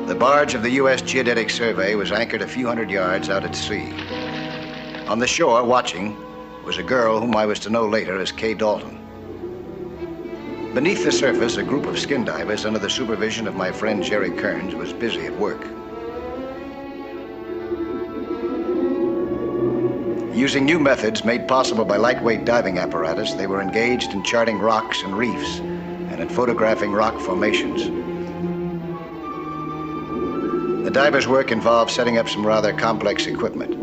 The barge of the U.S. Geodetic Survey was anchored a few hundred yards out at sea. On the shore, watching, was a girl whom I was to know later as Kay Dalton. Beneath the surface, a group of skin divers under the supervision of my friend Jerry Kearns was busy at work. Using new methods made possible by lightweight diving apparatus, they were engaged in charting rocks and reefs and in photographing rock formations. The divers' work involved setting up some rather complex equipment.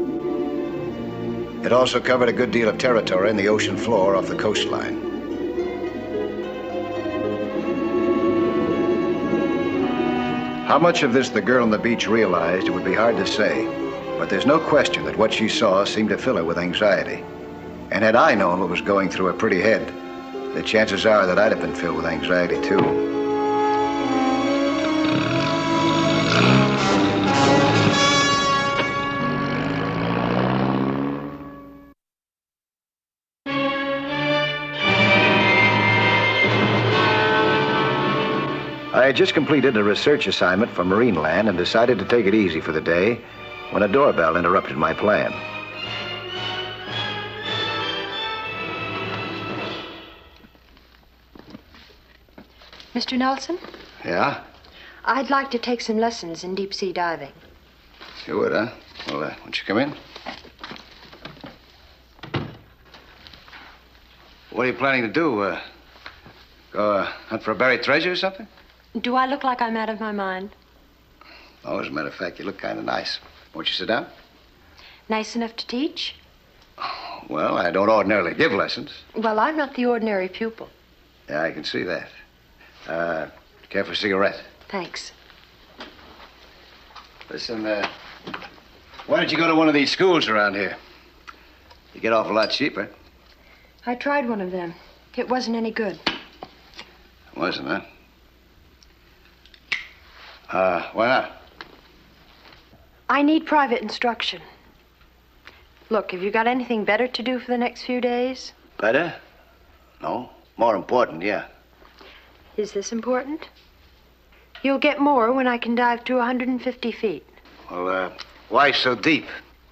It also covered a good deal of territory in the ocean floor off the coastline. How much of this the girl on the beach realized, it would be hard to say, but there's no question that what she saw seemed to fill her with anxiety. And had I known what was going through her pretty head, the chances are that I'd have been filled with anxiety too. I had just completed a research assignment for Marineland and decided to take it easy for the day when a doorbell interrupted my plan. Mr. Nelson? Yeah? I'd like to take some lessons in deep sea diving. You would, huh? Well, won't you come in? What are you planning to do? Go hunt for a buried treasure or something? Do I look like I'm out of my mind? Oh, as a matter of fact, you look kind of nice. Won't you sit down? Nice enough to teach? Well, I don't ordinarily give lessons. Well, I'm not the ordinary pupil. Yeah, I can see that. Care for a cigarette? Thanks. Listen, why don't you go to one of these schools around here? You get off a lot cheaper. I tried one of them. It wasn't any good. Wasn't, huh? Why not? I need private instruction. Look, have you got anything better to do for the next few days? Better? No. More important, yeah. Is this important? You'll get more when I can dive to 150 feet. Well, why so deep?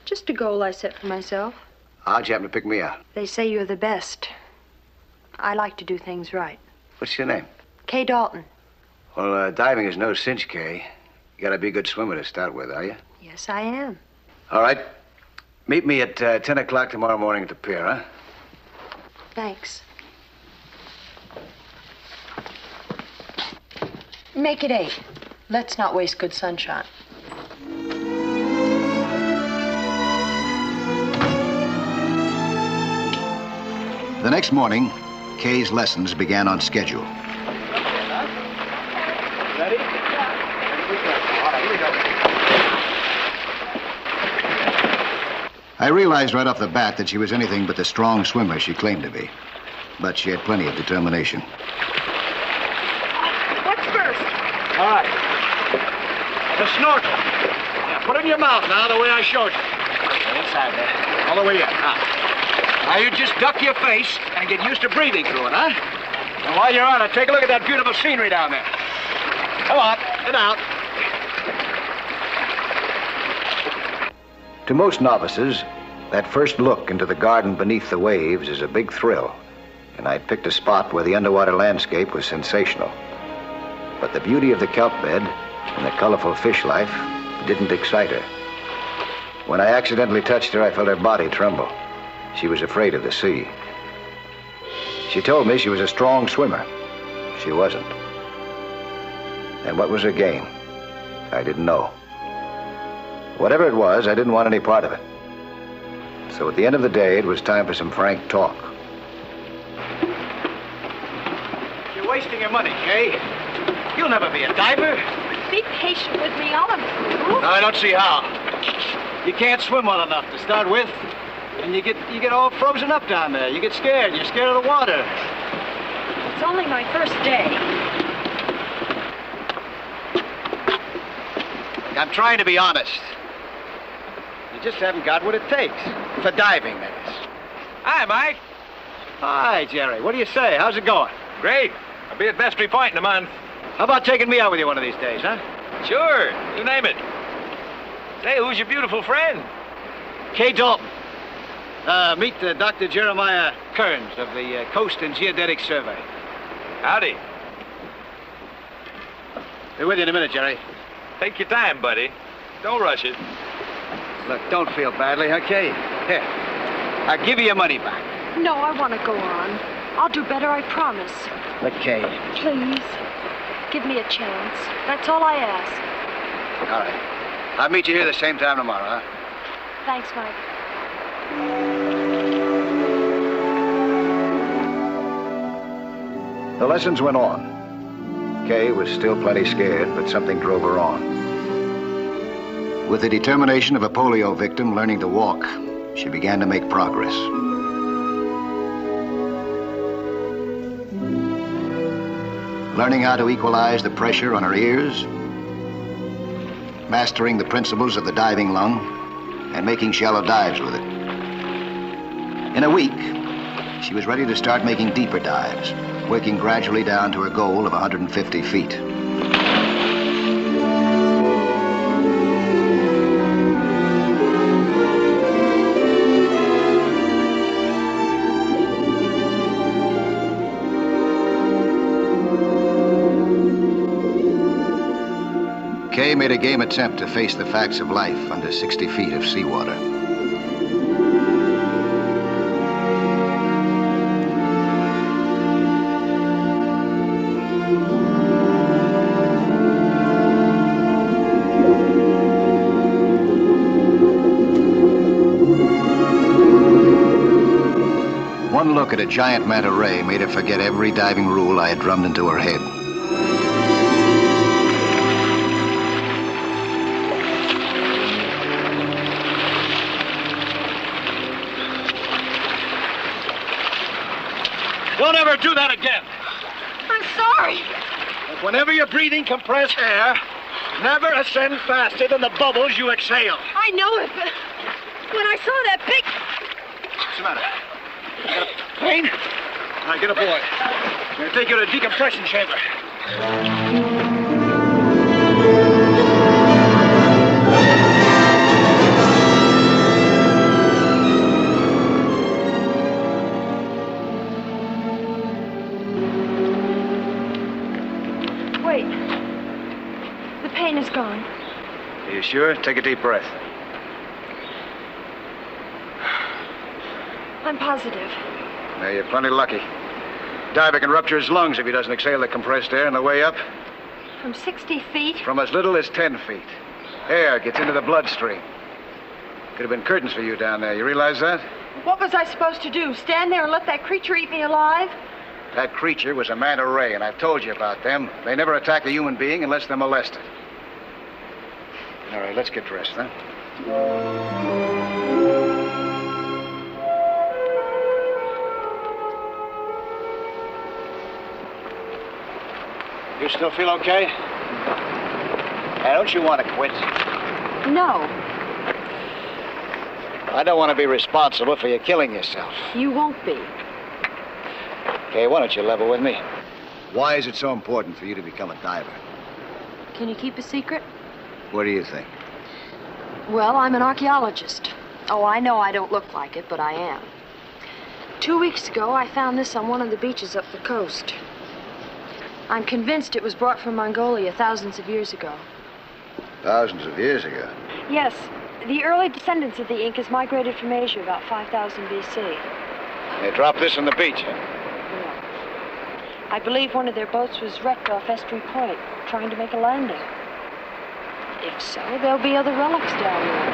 Just a goal I set for myself. How'd you happen to pick me out? They say you're the best. I like to do things right. What's your name? Kay Dalton. Well, diving is no cinch, Kay. You gotta be a good swimmer to start with, are you? Yes, I am. All right. Meet me at 10 o'clock tomorrow morning at the pier, huh? Thanks. Make it 8. Let's not waste good sunshine. The next morning, Kay's lessons began on schedule. Ready? All right, here we go. I realized right off the bat that she was anything but the strong swimmer she claimed to be. But she had plenty of determination. What's first? All right. The snorkel. Yeah, put it in your mouth now, the way I showed you. Inside there. All the way in. Now you just duck your face and get used to breathing through it, huh? And while you're on it, take a look at that beautiful scenery down there. Come on, get out. To most novices, that first look into the garden beneath the waves is a big thrill, and I'd picked a spot where the underwater landscape was sensational. But the beauty of the kelp bed and the colorful fish life didn't excite her. When I accidentally touched her, I felt her body tremble. She was afraid of the sea. She told me she was a strong swimmer. She wasn't. And what was her game? I didn't know. Whatever it was, I didn't want any part of it. So at the end of the day, it was time for some frank talk. You're wasting your money, Kay. You'll never be a diver. Be patient with me. I'll improve. No, I don't see how. You can't swim well enough to start with. And you get all frozen up down there. You get scared. You're scared of the water. It's only my first day. I'm trying to be honest. You just haven't got what it takes. For diving, that is. Hi, Mike. Hi, Jerry. What do you say? How's it going? Great. I'll be at Vestry Point in a month. How about taking me out with you one of these days, huh? Sure. You name it. Say, who's your beautiful friend? Kay Dalton. Meet Dr. Jeremiah Kearns of the Coast and Geodetic Survey. Howdy. Be with you in a minute, Jerry. Take your time, buddy. Don't rush it. Look, don't feel badly, okay? Here. I'll give you your money back. No, I want to go on. I'll do better, I promise. Look, Kay. Please. Give me a chance. That's all I ask. All right. I'll meet you here the same time tomorrow, huh? Thanks, Mike. The lessons went on. Kay was still plenty scared, but something drove her on. With the determination of a polio victim learning to walk, she began to make progress. Learning how to equalize the pressure on her ears, mastering the principles of the diving lung, and making shallow dives with it. In a week, she was ready to start making deeper dives, working gradually down to her goal of 150 feet. Kay made a game attempt to face the facts of life under 60 feet of seawater. One look at a giant manta ray made her forget every diving rule I had drummed into her head. Don't ever do that again. I'm sorry. But whenever you're breathing compressed air, never ascend faster than the bubbles you exhale. I know it, but when I saw that big... What's the matter? You got a pain? All right, get aboard. I'm going to take you to the decompression chamber. Wait. The pain is gone. Are you sure? Take a deep breath. I'm positive. Now, you're plenty lucky. Diver can rupture his lungs if he doesn't exhale the compressed air on the way up. From 60 feet? From as little as 10 feet. Air gets into the bloodstream. Could have been curtains for you down there. You realize that? What was I supposed to do? Stand there and let that creature eat me alive? That creature was a manta ray, and I've told you about them. They never attack a human being unless they're molested. All right, let's get dressed, huh? You still feel okay? Hey, don't you want to quit? No, I don't want to be responsible for you killing yourself. you won't be. Okay, why don't you level with me? Why is it so important for you to become a diver? Can you keep a secret? What do you think? Well, I'm an archaeologist. Oh, I know I don't look like it, but I am. 2 weeks ago, I found this on one of the beaches up the coast. I'm convinced it was brought from Mongolia thousands of years ago. Thousands of years ago. Yes, the early descendants of the Incas migrated from Asia about 5,000 BC. They dropped this on the beach, huh? I believe one of their boats was wrecked off Estuary Point, trying to make a landing. If so, there'll be other relics down there.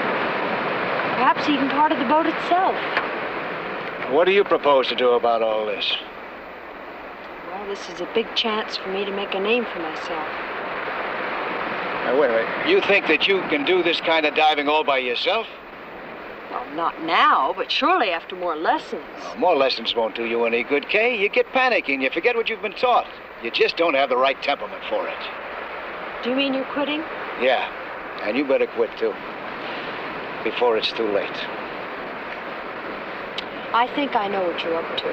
Perhaps even part of the boat itself. What do you propose to do about all this? Well, this is a big chance for me to make a name for myself. Now, wait a minute. You think that you can do this kind of diving all by yourself? Well, not now, but surely after more lessons. Well, more lessons won't do you any good, Kay. You get panicky and you forget what you've been taught. You just don't have the right temperament for it. Do you mean you're quitting? Yeah, and you better quit, too. Before it's too late. I think I know what you're up to.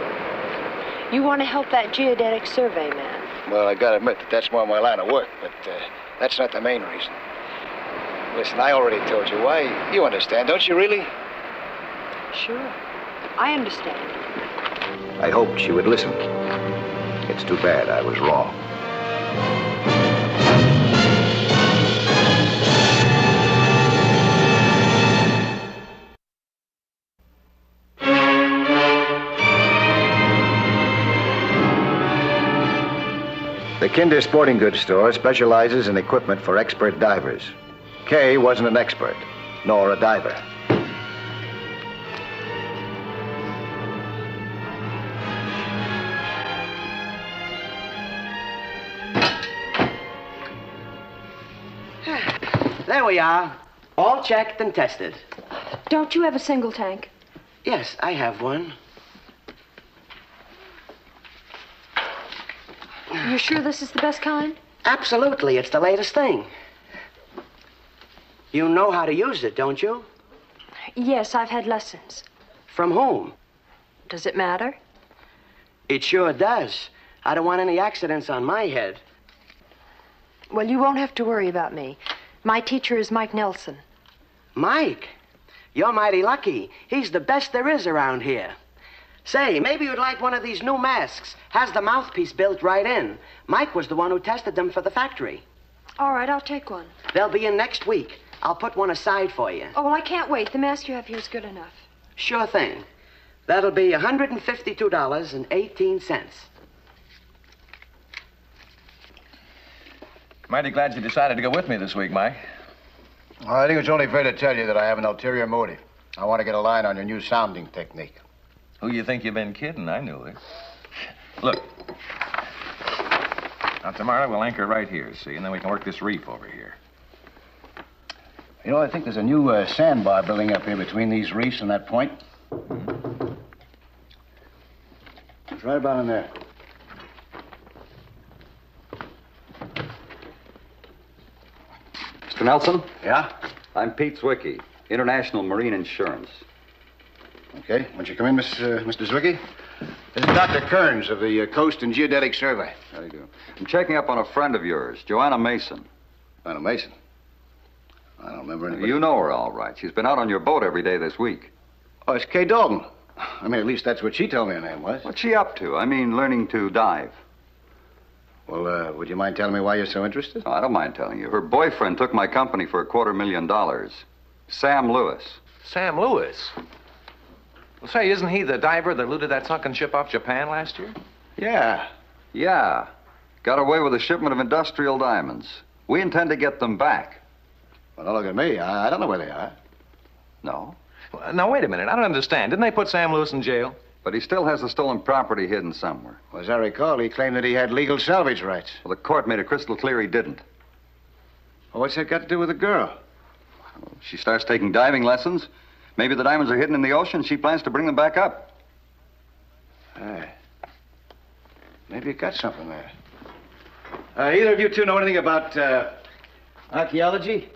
You want to help that geodetic survey man. Well, I gotta admit that that's more my line of work, but that's not the main reason. Listen, I already told you why. You understand, don't you really? Sure. I understand. I hoped she would listen. It's too bad I was wrong. The Kinder Sporting Goods store specializes in equipment for expert divers. Kay wasn't an expert, nor a diver. There we are. All checked and tested. Don't you have a single tank? Yes, I have one. You're sure this is the best kind? Absolutely. It's the latest thing. You know how to use it, don't you? Yes, I've had lessons. From whom? Does it matter? It sure does. I don't want any accidents on my head. Well, you won't have to worry about me. My teacher is Mike Nelson. Mike? You're mighty lucky. He's the best there is around here. Say, maybe you'd like one of these new masks. Has the mouthpiece built right in. Mike was the one who tested them for the factory. All right, I'll take one. They'll be in next week. I'll put one aside for you. Oh, well, I can't wait. The mask you have here is good enough. Sure thing. That'll be $152.18. Mighty glad you decided to go with me this week, Mike. Well, I think it's only fair to tell you that I have an ulterior motive. I want to get a line on your new sounding technique. Who you think you've been kidding? I knew it. Look. Now, tomorrow we'll anchor right here, see? And then we can work this reef over here. You know, I think there's a new sandbar building up here between these reefs and that point. Mm-hmm. It's right about in there. Mr. Nelson? Yeah? I'm Pete Zwicky, International Marine Insurance. Okay. Won't you come in, Mr. Zwicky? This is Dr. Kearns of the Coast and Geodetic Survey. How do you do? I'm checking up on a friend of yours, Joanna Mason. Joanna Mason? I don't remember anybody. You know her all right. She's been out on your boat every day this week. Oh, it's Kay Dalton. I mean, at least that's what she told me her name was. What's she up to? I mean, learning to dive. Well, would you mind telling me why you're so interested? Oh, I don't mind telling you. Her boyfriend took my company for $250,000. Sam Lewis. Sam Lewis? Well, say, isn't he the diver that looted that sunken ship off Japan last year? Yeah. Yeah. Got away with a shipment of industrial diamonds. We intend to get them back. Well, don't look at me. I don't know where they are. No. Well, now, wait a minute. I don't understand. Didn't they put Sam Lewis in jail? But he still has the stolen property hidden somewhere. Well, as I recall, he claimed that he had legal salvage rights. Well, the court made it crystal clear he didn't. Well, what's that got to do with the girl? She starts taking diving lessons. Maybe the diamonds are hidden in the ocean. She plans to bring them back up. Hey. Maybe you got something there. Either of you two know anything about archaeology?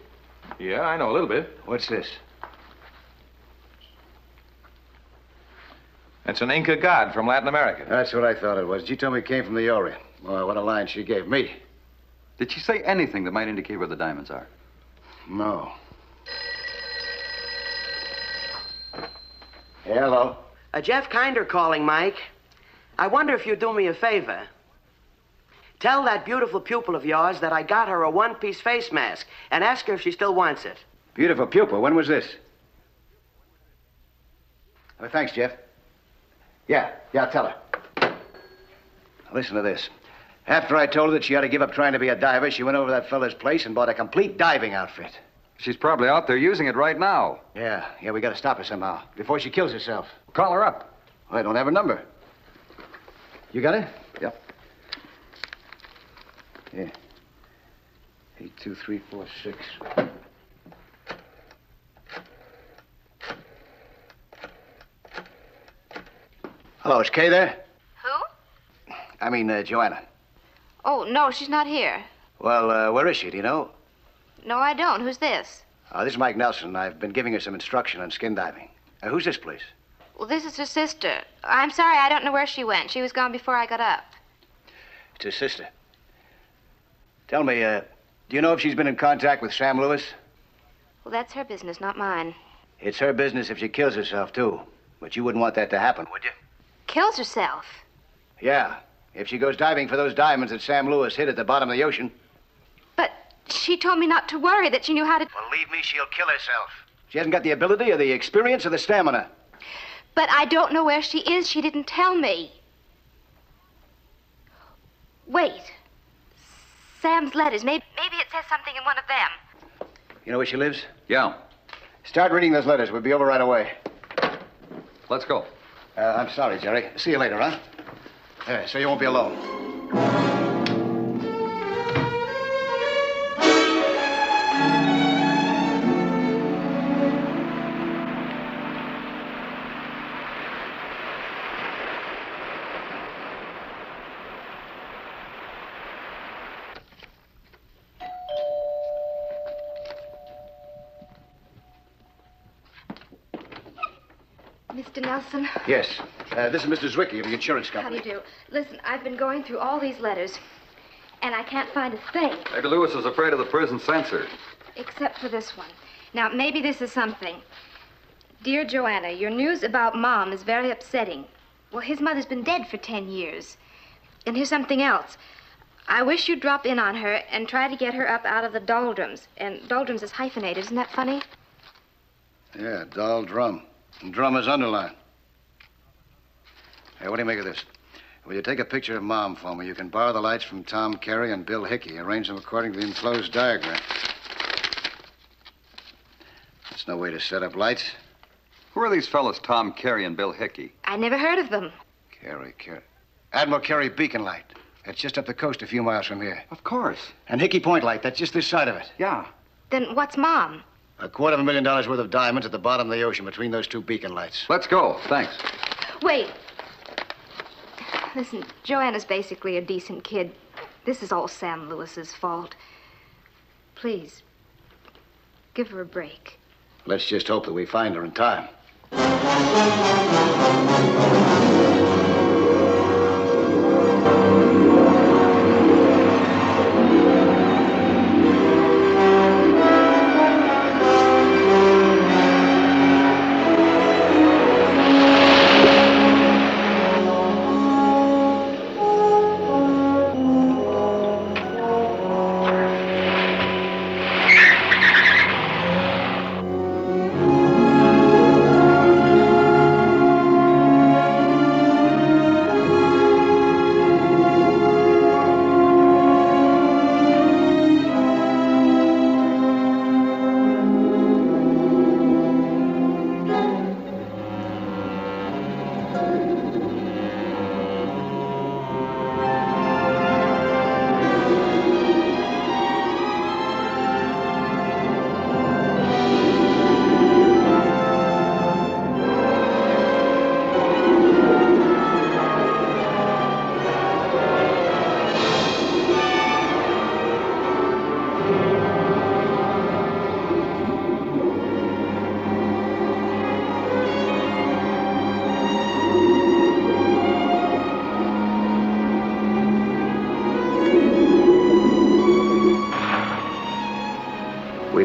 Yeah, I know a little bit. What's this? It's an Inca god from Latin America. That's what I thought it was. She told me it came from the Orient. Well, what a line she gave me. Did she say anything that might indicate where the diamonds are? No. Hello. Jeff Kinder calling, Mike. I wonder if you'd do me a favor. Tell that beautiful pupil of yours that I got her a one-piece face mask and ask her if she still wants it. Beautiful pupil. When was this? Oh, thanks, Jeff. Yeah, tell her. Listen to this. After I told her that she ought to give up trying to be a diver, she went over to that fella's place and bought a complete diving outfit. She's probably out there using it right now. Yeah, we gotta stop her somehow, before she kills herself. Call her up. Well, I don't have her number. You got it? Yep. Yeah. 82346. Hello, is Kay there? Who? I mean, Joanna. Oh, no, she's not here. Well, where is she, do you know? No, I don't. Who's this? This is Mike Nelson. I've been giving her some instruction on skin diving. Who's this, please? Well, this is her sister. I'm sorry, I don't know where she went. She was gone before I got up. It's his sister. Tell me, do you know if she's been in contact with Sam Lewis? Well, that's her business, not mine. It's her business if she kills herself, too. But you wouldn't want that to happen, would you? Kills herself? Yeah. If she goes diving for those diamonds that Sam Lewis hid at the bottom of the ocean. But she told me not to worry, that she knew how to... Believe me, she'll kill herself. She hasn't got the ability or the experience or the stamina. But I don't know where she is. She didn't tell me. Wait. Sam's letters. Maybe it says something in one of them. You know where she lives? Yeah. Start reading those letters. We'll be over right away. Let's go. I'm sorry, Jerry. See you later, huh? So you won't be alone. Mr. Nelson? Yes. This is Mr. Zwicky of the insurance How do company. you do? Listen, I've been going through all these letters, and I can't find a thing. Maybe Lewis is afraid of the prison censor. Except for this one. Now, maybe this is something. Dear Joanna, your news about Mom is very upsetting. Well, his mother's been dead for 10 years. And here's something else. I wish you'd drop in on her and try to get her up out of the doldrums. And doldrums is hyphenated. Isn't that funny? Yeah, doldrum. And drum is underlined. Hey, what do you make of this? Will you take a picture of Mom for me? You can borrow the lights from Tom Carey and Bill Hickey. Arrange them according to the enclosed diagram. That's no way to set up lights. Who are these fellows, Tom Carey and Bill Hickey? I never heard of them. Carey. Admiral Carey Beacon Light. That's just up the coast a few miles from here. Of course. And Hickey Point Light. That's just this side of it. Yeah. Then what's Mom? $250,000 worth of diamonds at the bottom of the ocean between those two beacon lights. Let's go. Thanks. Wait. Listen, Joanna's basically a decent kid. This is all Sam Lewis's fault. Please, give her a break. Let's just hope that we find her in time.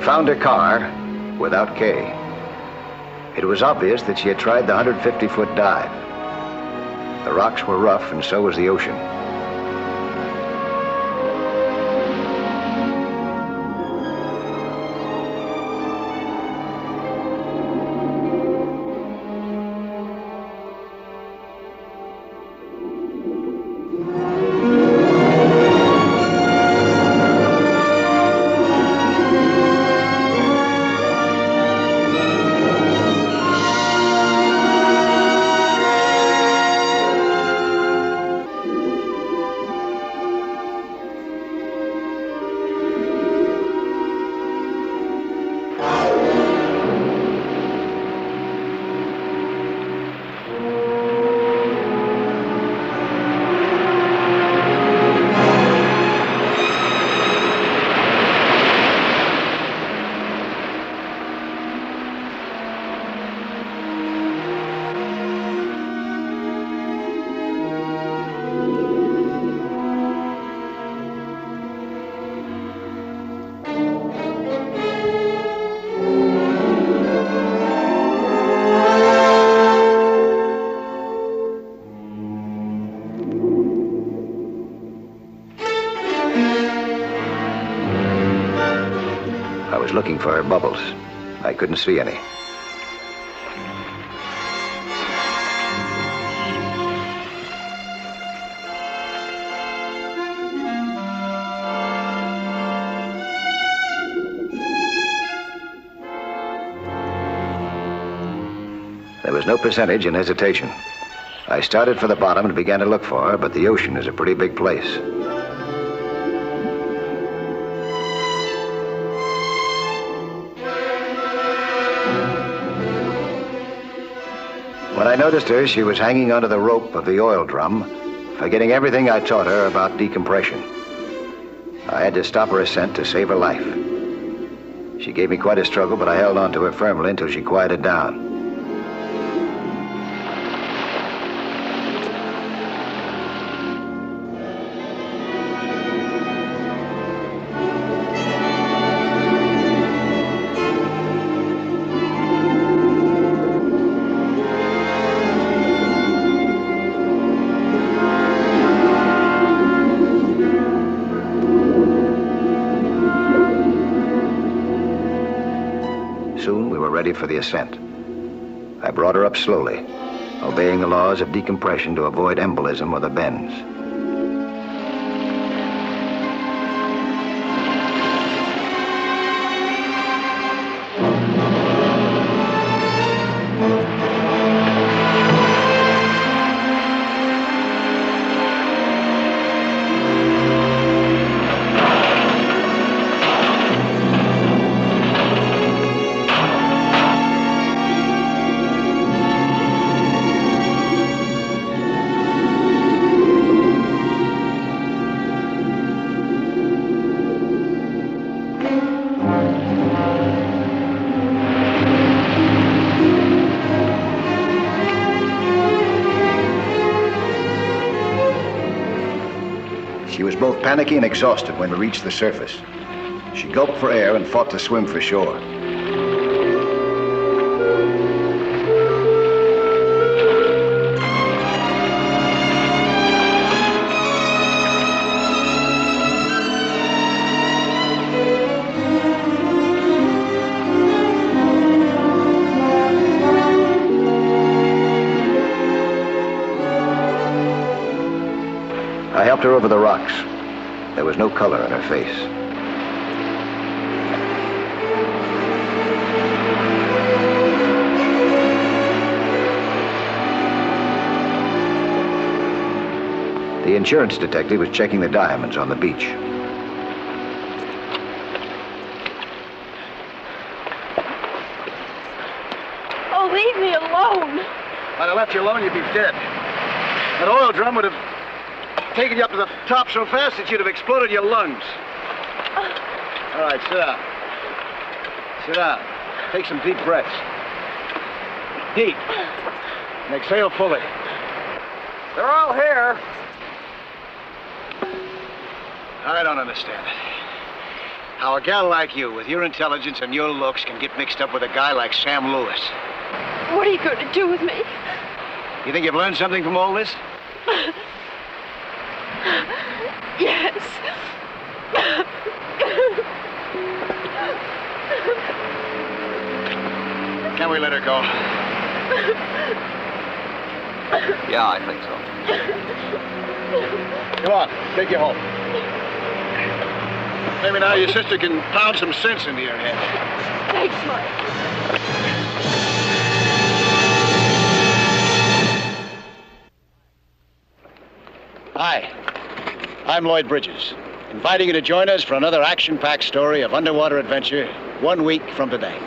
found her car without Kay. It was obvious that she had tried the 150-foot dive. The rocks were rough, and so was the ocean. I was looking for her bubbles. I couldn't see any. There was no percentage in hesitation. I started for the bottom and began to look for her, but the ocean is a pretty big place. When I noticed her, she was hanging onto the rope of the oil drum, forgetting everything I taught her about decompression. I had to stop her ascent to save her life. She gave me quite a struggle, but I held on to her firmly until she quieted down. Soon we were ready for the ascent. I brought her up slowly, obeying the laws of decompression to avoid embolism or the bends. She was both panicky and exhausted when we reached the surface. She gulped for air and fought to swim for shore. I helped her over the rocks. There was no color in her face. The insurance detective was checking the diamonds on the beach. Oh, leave me alone. If I'd have left you alone, you'd be dead. That oil drum would have taken you up to the top so fast that you'd have exploded your lungs. All right, sit down. Sit down. Take some deep breaths. Deep. And exhale fully. They're all here. I don't understand it. how a gal like you, with your intelligence and your looks, can get mixed up with a guy like Sam Lewis. What are you going to do with me? You think you've learned something from all this? Yes. Can we let her go? Yeah, I think so. Come on, take you home. Maybe now your sister can pound some sense into your head. Thanks, Mike. Hi, I'm Lloyd Bridges, inviting you to join us for another action-packed story of underwater adventure 1 week from today.